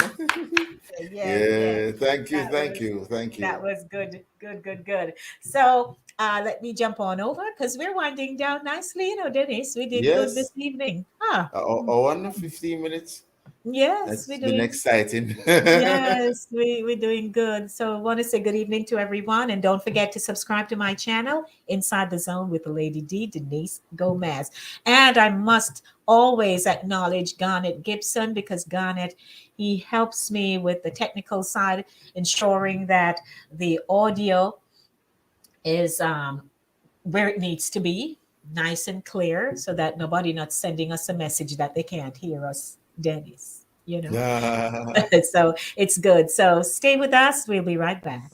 yes, yes. Yeah, thank you, That thank was you, thank that you. was good, good, good, good. So let me jump on over because we're winding down nicely. Dennis, we did good this Yes, evening. Ah, one 15 minutes. yes, That's been exciting. yes, we're doing good. So I want to say good evening to everyone. And don't forget to subscribe to my channel, Inside the Zone with the Lady D, Denise Gomez. And I must always acknowledge Garnet Gibson because Garnet, he helps me with the technical side, ensuring that the audio is where it needs to be, nice and clear, so that nobody not sending us a message that they can't hear us, Dennis. Yeah. So it's good. So stay with us. We'll be right back.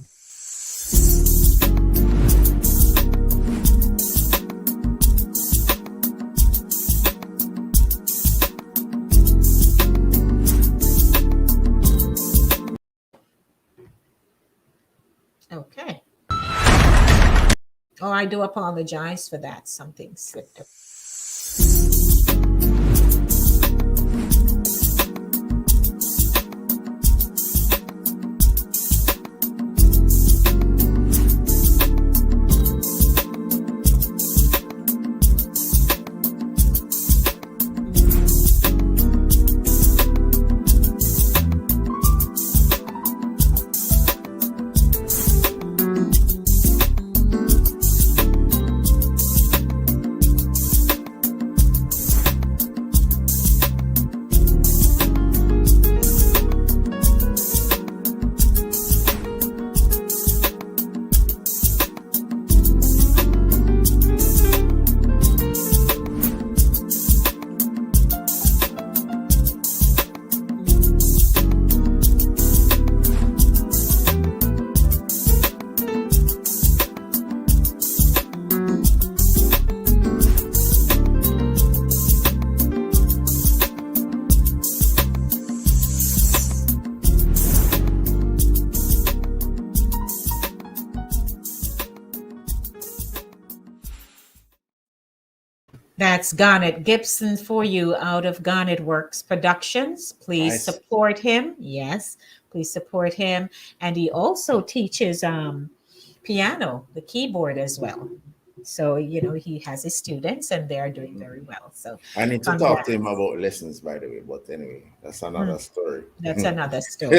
Okay. Oh, I do apologize for that. Something slipped up. That's Garnet Gibson for you out of Garnet Works Productions. Please Nice. support him. Yes, please support him. And he also teaches piano, the keyboard as well. So, he has his students and they are doing very well. So, I need to talk to him congrats. about lessons, by the way. But anyway, that's Hmm, another story. that's another story.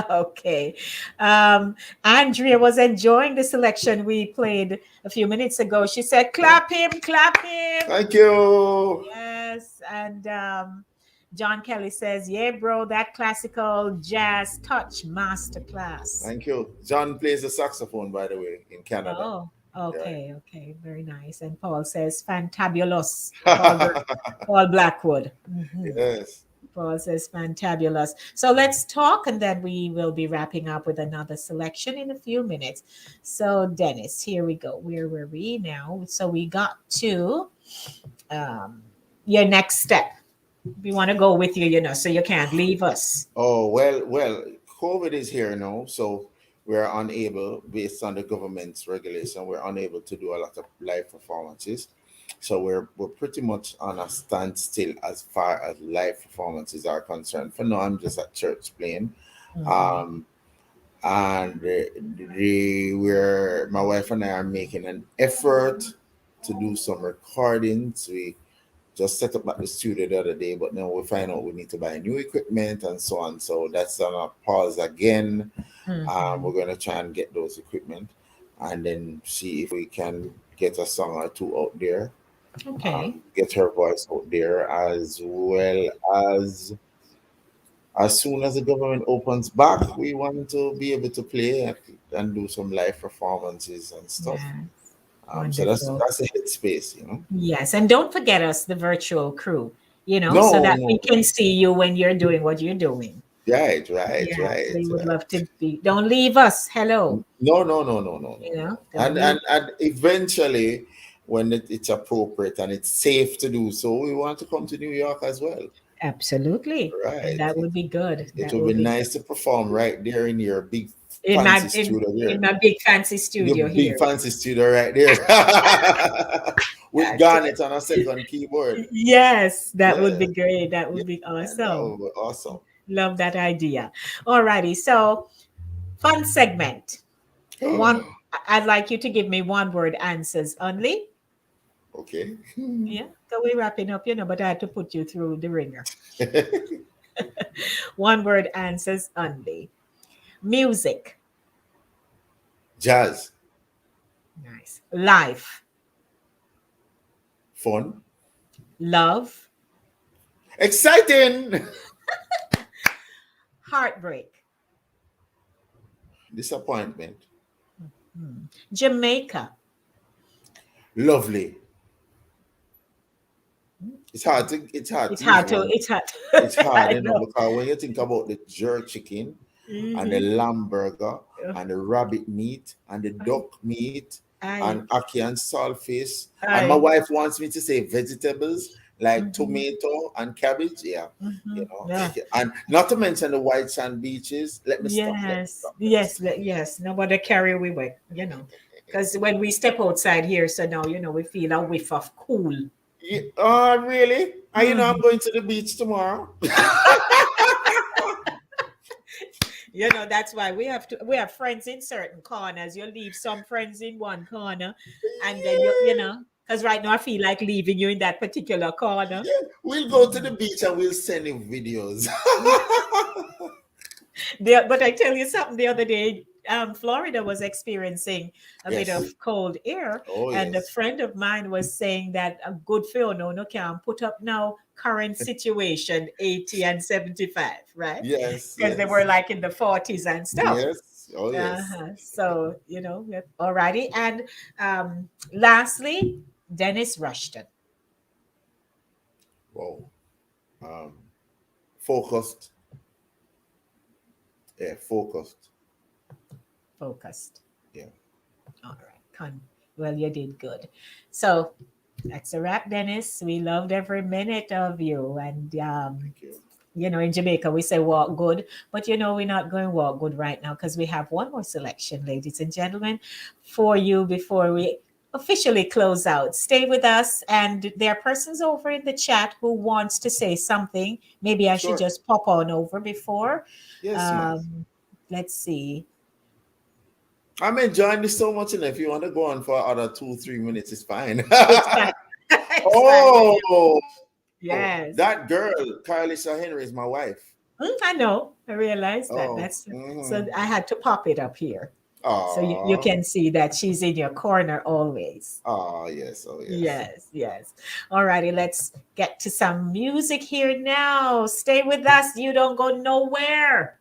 Okay. Andrea was enjoying the selection we played a few minutes ago. She said, clap him, clap him. Thank you. Yes. And John Kelly says, yeah, bro, that classical jazz touch masterclass. Thank you. John plays the saxophone, by the way, in Canada. Oh, Right. okay. Okay. Very nice. And Paul says, fantabulous. Paul Blackwood. Mhm. Yes. Paul says fantabulous. So let's talk, and then we will be wrapping up with another selection in a few minutes. So, Dennis, here we go. Where were we now? So we got to um, your next step. We want to go with you, so you can't leave us. Oh, well, COVID is here now, so we're unable, based on the government's regulation, we're unable to do a lot of live performances. So we're pretty much on a standstill as far as live performances are concerned. For now, I'm just at church playing. Mhm. Um, and we're my wife and I are making an effort to do some recordings. We just set up at the studio the other day, but now we find out we need to buy new equipment and so on. So that's on a pause again. We're Mhm. going to try and get those equipment and then see if we can get a song or two out there, Okay. get her voice out there, as well as soon as the government opens back, we want to be able to play and do some live performances and stuff. Yeah. So that's Wonderful. that's a headspace. Yes. And don't forget us, the virtual crew, so No, that we no, can see you when you're doing what you're doing. right, right, Yes, right, we would right. love to be. Don't leave us. Hello. No, no, no, no, no, no, no. Don't leave. And eventually, when it's appropriate and it's safe to do so, we want to come to New York as well. Absolutely. And Right. that would be good. It That would be would be good. nice to perform right there in your big In fancy my studio in there. my big fancy Your studio big here. fancy studio right there. with Garnet on a second keyboard. Yes, that would Yeah, be great. That yeah, would be and that awesome. would be awesome. Love that idea. Alrighty, so fun segment. One, I'd like you to give me one word answers only. Okay. Yeah, so we're wrapping up, but I had to put you through the ringer. One word answers only. Music. Jazz, Nice. Life. fun, Love. exciting, Heartbreak. disappointment, Hmm. Jamaica. lovely. It's hard It's to use hard to, one. it's hard. It's hard, I know. because when you think about the jerk chicken and the Hmm. lamb burger and the rabbit meat and the I, duck meat I, and ackee and saltfish, and my I, wife wants me to say vegetables like mhm, tomato and cabbage, yeah, yeah. and not to mention the white sand beaches. Let me stop. Let me Yes, stop. Let me yes, stop. yes. Nobody carry we away. Because when we step outside here, so now, we feel a whiff of cool. Yeah, oh, really? I'm Mhm. going to the beach tomorrow. That's why we have friends in certain corners. You leave some friends in one corner, and then because right now I feel like leaving you in that particular corner. Yeah, we'll go to the Mhm. beach and we'll send him videos. But I tell you something, the other day, Florida was experiencing a bit of Yes. cold air, Oh, and a yes. friend of mine was saying that a good feel no can put up now current situation 80 and 75, right? Yes. Because they were Yes. like in the 40s and stuff. Yes. Oh, yes. So, alrighty. And lastly, Dennis Rushton, Wow. Um, focused. Yeah, focused. focused. Yeah. All right. Well, you did good. So that's a wrap, Dennis. We loved every minute of you. And, Thank you. in Jamaica, we say walk good, but we're not going to walk good right now because we have one more selection, ladies and gentlemen, for you before we officially close out. Stay with us. And there are persons over in the chat who wants to say something. Maybe I should Sure. just pop on over before. Yes, man. Um, let's see. I'm enjoying this so much, and if you want to go on for other 2, 3 minutes, it's fine. It's fine. It's fine with you. Oh, Yes. that girl, Carlisha Henry, is my wife. I know. I realized that. Oh, That's so mm-hmm. I had to pop it up here. So you Oh, can see that she's in your corner always. oh, yes. Oh, yes. Yes, yes. All righty, let's get to some music here now. Stay with us. You don't go nowhere.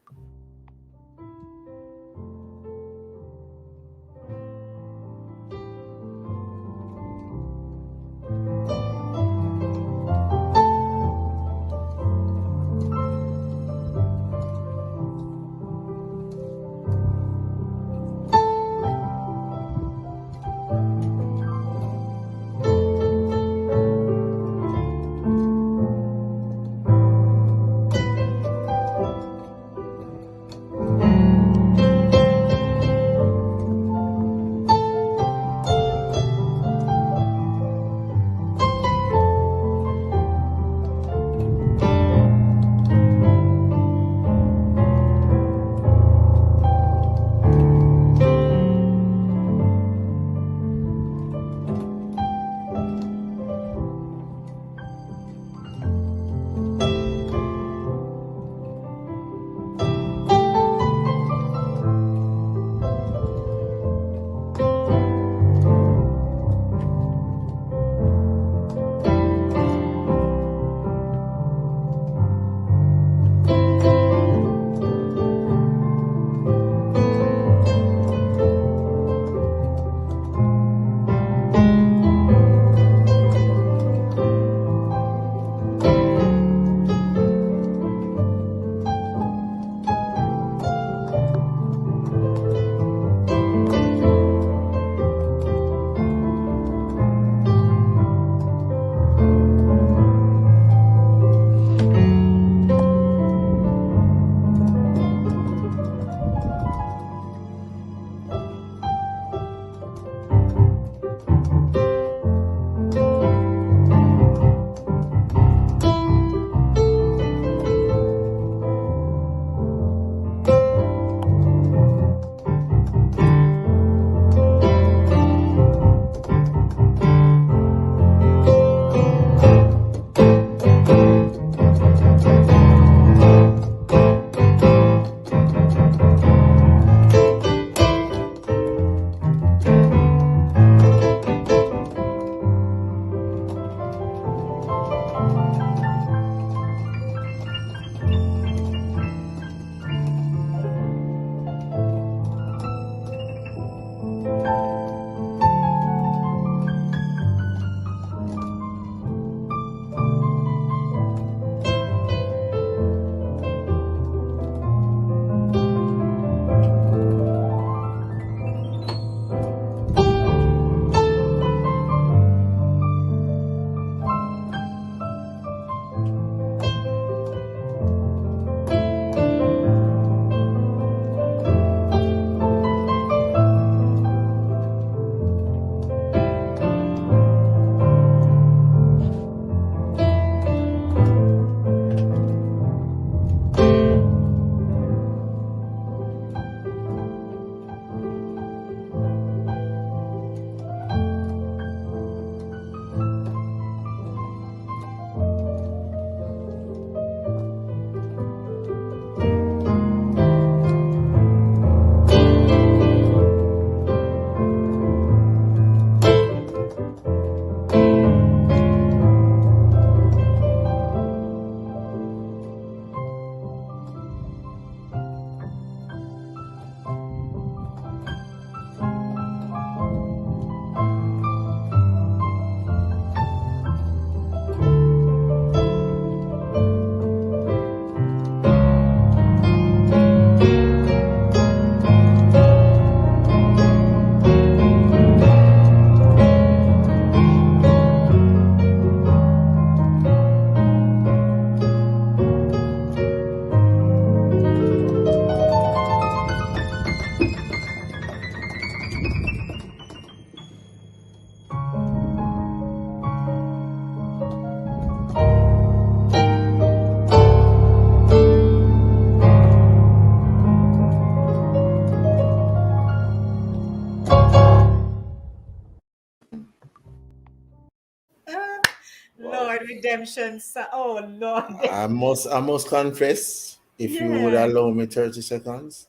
Lord, redemption. Oh Lord. I must confess, if you would Yeah. allow me 30 seconds,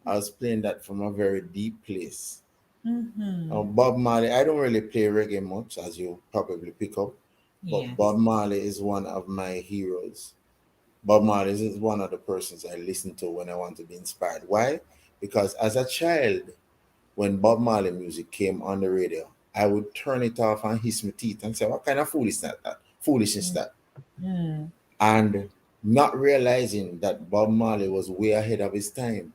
I was playing that from a very deep place. Mm-hmm. Bob Marley, I don't really play reggae much, as you probably pick up, but Yes. Bob Marley is one of my heroes. Bob Marley is one of the persons I listen to when I want to be inspired. Why? Because as a child, when Bob Marley music came on the radio, I would turn it off and hiss my teeth and say, "What kind of foolishness that?" Mm-hmm. And not realizing that Bob Marley was way ahead of his time.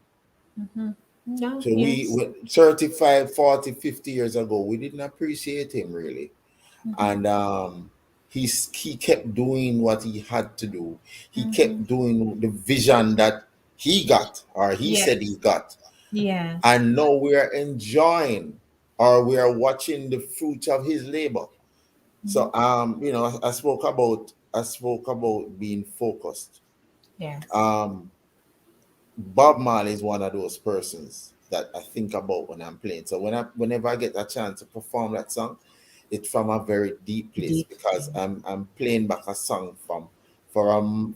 Mm-hmm. No, So yes. 35, 40, 50 years ago, we didn't appreciate him really. Mm-hmm. And he kept doing what he had to do. He Mm-hmm. kept doing the vision that he got, or he said he Yes. got. Yes. And now we are enjoying, or we are watching the fruit of his labor. Mm-hmm. So I spoke about being focused. Yes. Um Bob Marley is one of those persons that I think about when I'm playing. So whenever I get a chance to perform that song, it's from a very deep place Deep. because I'm playing back a song from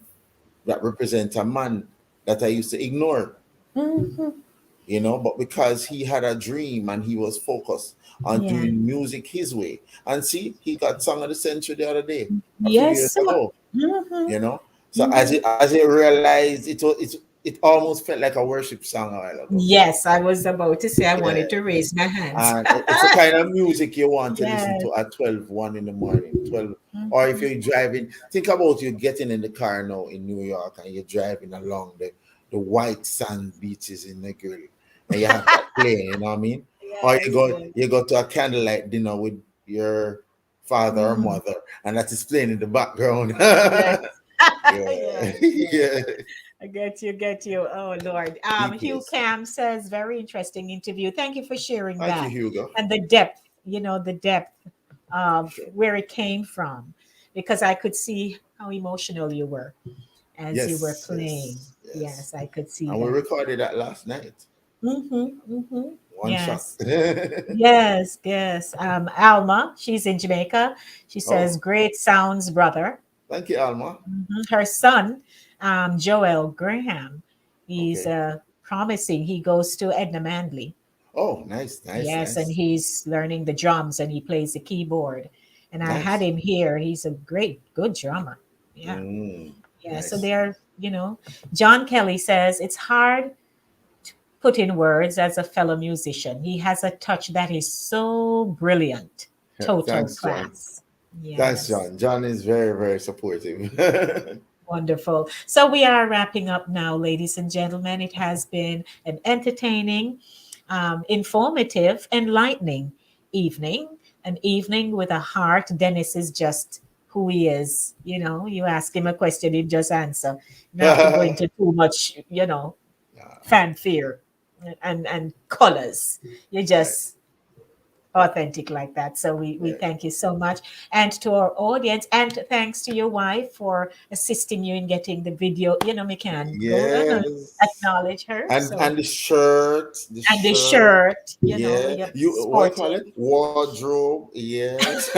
that represents a man that I used to ignore, Mm-hmm. but because he had a dream and he was focused on Yeah. doing music his way. And see, he got Song of the Century the other day, a few Yes. years ago. Mm-hmm. you know. So as Mm-hmm. it as it realized, it almost felt like a worship song a while ago. Yes, I was about to say I Yeah, wanted to raise my hands. and it's the kind of music you want to listen Yes. to at 1 in the morning, 12. Or if Mm-hmm. you're driving, think about you getting in the car now in New York and you're driving along the white sand beaches in the grill, and you have that playing, you know what I mean? Or you Yes, go yes. you go to a candlelight dinner with your father or Mm-hmm. mother, and that is playing in the background. Yes. Yeah, Yes, yes. yeah. I get you. Oh Lord. Deep Hugh place. Cam says very interesting interview. Thank you for sharing Thank you, that. Hugo. And the depth, the depth of Sure. where it came from. Because I could see how emotional you were as you were Yes, playing. yes, yes. Yes, I could see And we that. recorded that last night. Mm-hmm. Mm-hmm. One shot. Yes. Yes, yes. Alma, she's in Jamaica. She says, Oh, great sounds, brother. thank you, Alma. Her son, Joel Graham, he's Okay. promising. He goes to Edna Manley. Oh, nice, nice, Yes, and nice, he's learning the drums and he plays the keyboard. And I had nice. him here. He's a good drummer. Yeah. Yeah. So Nice. they're, John Kelly says it's hard to put in words as a fellow musician. He has a touch that is so brilliant. Total Thanks, John. class. Thanks, Yes. John. John is very, very supportive. Wonderful. So we are wrapping up now, ladies and gentlemen. It has been an entertaining, informative, enlightening evening. An evening with a heart. Dennis is just who he is. You ask him a question, he just answer. You don't have to go Yeah, into too much, fanfare and colors. You right. just authentic like that. So we Yeah. thank you so much. And to our audience, and thanks to your wife for assisting you in getting the video. We can go and Yes. acknowledge her. And So, the shirt, the and the shirt. shirt, Yeah. you're You what you call sporting. it? Wardrobe. Yes.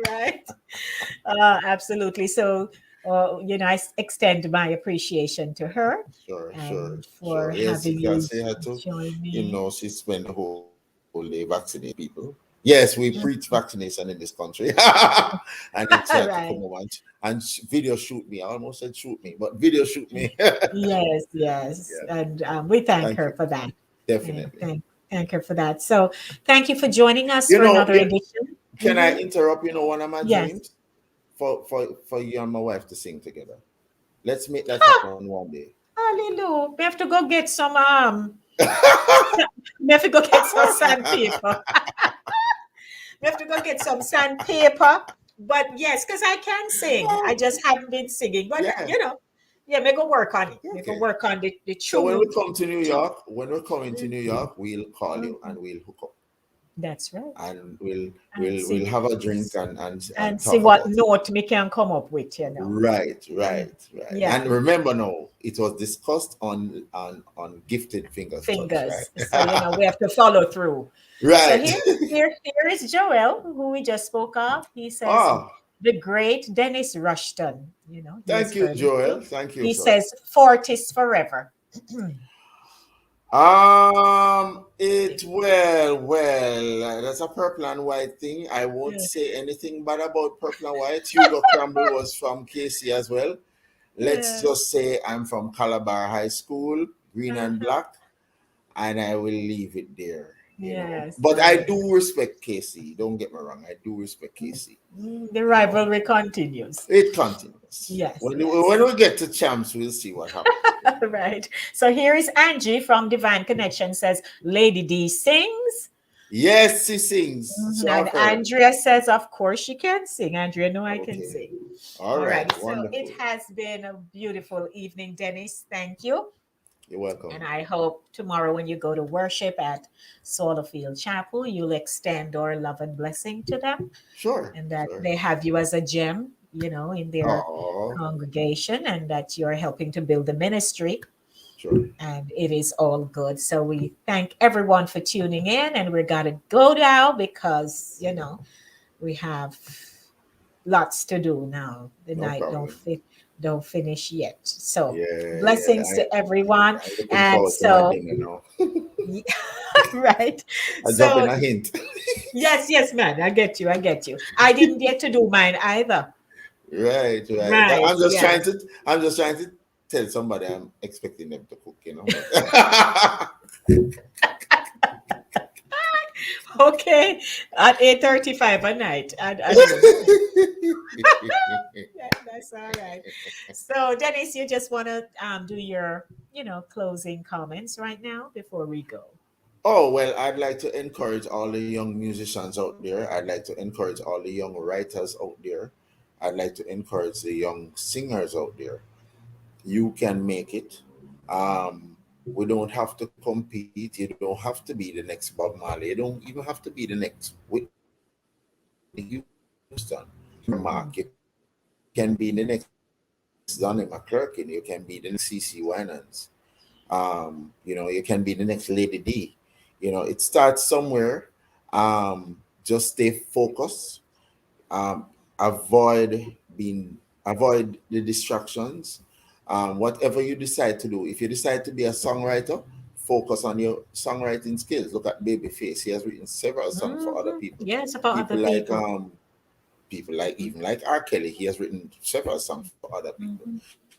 Right. Absolutely. So, I extend my appreciation to her Sure, sure, and for sure. Yes, you having can you say her too. join me. She spent the whole day vaccinating people. Yes, we preach vaccination in this country. And then she had to come over Right. and video shoot me. I almost said shoot me, but video shoot me. Yes, yes. Yeah, And we thank thank her you. for that. And Definitely. thank her for that. So thank you for joining us You for know, another you, edition. can I Hmm. interrupt? One of my Yes. dreams for you and my wife to sing together. Let's make that Ah, happen one day. hallelujah. We have to go get some we have to go get some sandpaper. We have to go get some sandpaper. But yes, because I can sing. I just haven't been singing. But Yeah. yeah, we go work on it. We go Okay. work on the So when we tune. come to New York, when we're coming to New Mhm, York, we'll call you mhm. and we'll hook up That's right. and we'll And we'll we'll have a drink and see talk what about it. note we can come up with. Right, Mm, right, right. yeah. And remember now, it was discussed on Gifted Fingers Touch, Fingers. So, right? we have to follow through. So Right. here is Joel, who we just spoke of. He says, Oh, the great Dennis Rushton. He has thank you, heard of Joel. you. Thank you, He sir. says, Fortis forever. That's a purple and white thing. I won't say anything bad about purple and white. Hugo Crumble was from KC as well. Let's Yeah. just say I'm from Calabar High School, green and Uh-huh. black, and I will leave it there. Yes, But I yes. do respect Casey. Don't get me wrong. I do respect Casey. The You know, rivalry continues. it continues. Yes, When yes. we get to champs, we'll see what happens. Right. So here is Angie from Divine Connection says, Lady D sings. Yes, he sings. So And I've heard. Andrea says, of course she can sing. Andrea, no, I can Okay. sing. All All right. right. So it Wonderful. has been a beautiful evening, Dennis. Thank you. You're And welcome. I hope tomorrow when you go to worship at Field Chapel, you'll extend our love and blessing to them Sure. and that Sure. they have you as a gem, in their Oh, congregation and that you're helping to build the ministry. sure. And it is all good. So we thank everyone for tuning in, and we're gonna go now because we have lots to do now. The No night problem. don't finish yet. So Yeah, yeah. blessings to everyone. I'm looking And forward to my so dinner now. right. I drop in So a hint. yes, man, I get you. I get you. I didn't get to do mine either. Right, right. But Right. Yeah. I'm just trying to tell somebody I'm expecting them to cook. But Okay. At 8:35 at night. I know that. That's all right. So, Dennis, you just want to do your, closing comments right now before we go. Oh, well, I'd like to encourage all the young musicians out there. I'd like to encourage all the young writers out there. I'd like to encourage the young singers out there. You can make it. We don't have to compete. You don't have to be the next Bob Marley. You don't even have to be the next Whitney Houston. You can be the next Mark. You can be the next Donnie McClurkin. You can be the next CC Winans. You can be the next Lady D. It starts somewhere. Just stay focused. Avoid avoid the distractions. Whatever you decide to do, if you decide to be a songwriter, focus on your songwriting skills. Look at Babyface; he has written several songs for other people. Yes, about other People like people. people like even like R. Kelly, he has written several songs for other people.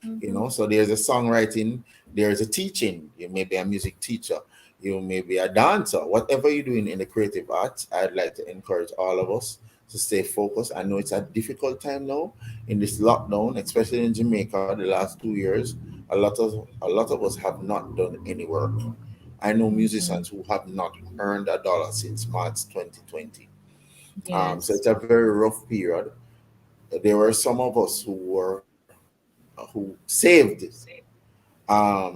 Mhm, So mhm. there's a songwriting, there's a teaching. You may be a music teacher, you may be a dancer. Whatever you're doing in the creative arts, I'd like to encourage all of us to stay focused. I know it's a difficult time now in this lockdown, especially in Jamaica. The last 2 years, a lot of us have not done any work. I know Mhm. musicians who have not earned a dollar since March 2020. So Yes. it's a very rough period. There were some of us who saved.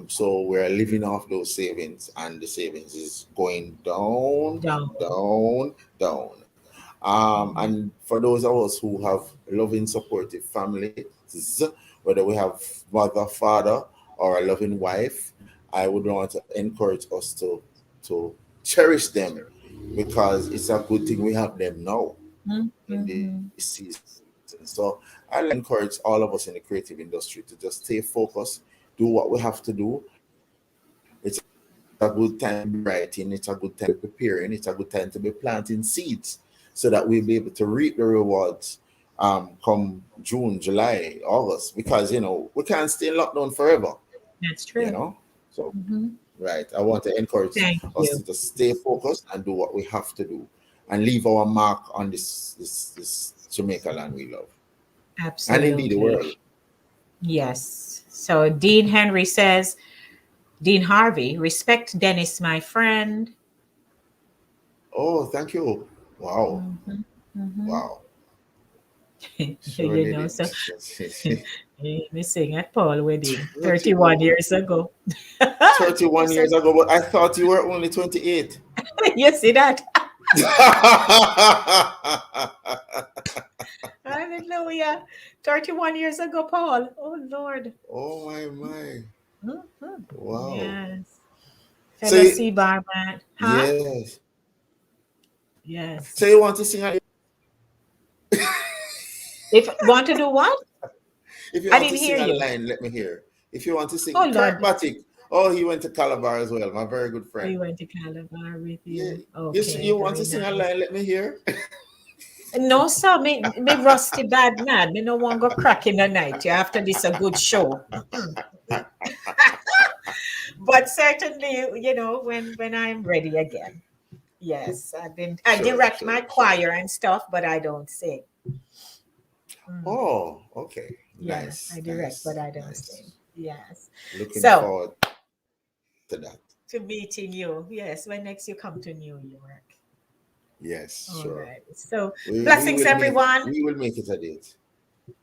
So we're living off those savings, and the savings is going down, Down. down, down. Mhm. And for those of us who have loving, supportive families, whether we have mother, father, or a loving wife, I would want to encourage us to cherish them, because it's a good thing we have them now Mhm. in this Mhm. season. So I like to encourage all of us in the creative industry to just stay focused, do what we have to do. It's a good time to be writing, it's a good time to be preparing, it's a good time to be planting seeds so that we'll be able to reap the rewards come June, July, August, because we can't stay in lockdown forever, That's so true. right. Hmm. I want to encourage us to Thank just stay you. focused and do what we have to do and leave our mark on this Jamaica land we love, and indeed the Absolutely. world. Yes. So Dean Henry says, Dean Harvey, respect Dennis, my friend. Oh, thank you. Wow. Hmm. Hmm. Wow. Sure You did know, so it. me sing at Paul wedding 31 31, years ago. You 31 said, years ago, but I thought you were only 28. you see that? Hallelujah. 31 years ago, Paul. Oh, Lord. Oh my my. Mhm. Wow. Yes. So Fellow sea barman. Huh? yes. Yes. So you want to sing a If want to do what? if you I want to didn't sing hear a you. line, let me hear. If you want to Oh sing Kirk Lord, Batik. Oh, he went to Calabar as well, my very good friend. we went to Calabar with Yeah. you. You, Okay, you want very to sing a nice. line, let me hear. No, sir, me rusty bad man. Me no want go crack in the night. Yeah, after this a good show. But certainly, when I'm ready again. Yes, I Sure, direct sure, my sure. choir and stuff, but I don't sing. Mm, Oh, okay. yeah, I Nice, direct, but nice, I don't sing. nice. Yes. Looking So forward to that. to meeting you. Yes, when next you come to New York. Yes, All sure. right. So We blessings, will make everyone. we will make it a date.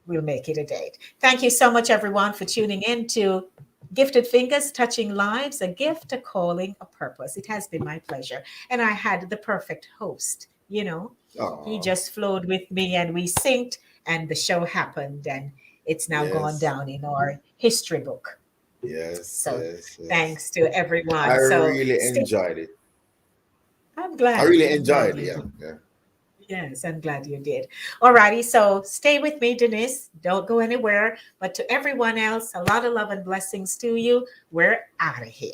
We'll make it a date. Thank you so much, everyone, for tuning in to Gifted Fingers Touching Lives, a gift, a calling, a purpose. It has been my pleasure. And I had the perfect host. He Oh, just flowed with me and we synced, and the show happened. And it's now gone yes, down in our history book. yes, So yes, yes. thanks to I everyone. So really stay. enjoyed it. I'm I glad. really I'm glad enjoyed, you yeah, did. yeah. Yes, I'm glad you did. Alrighty, so stay with me, Denise. Don't go anywhere. But to everyone else, a lot of love and blessings to you. We're out of here.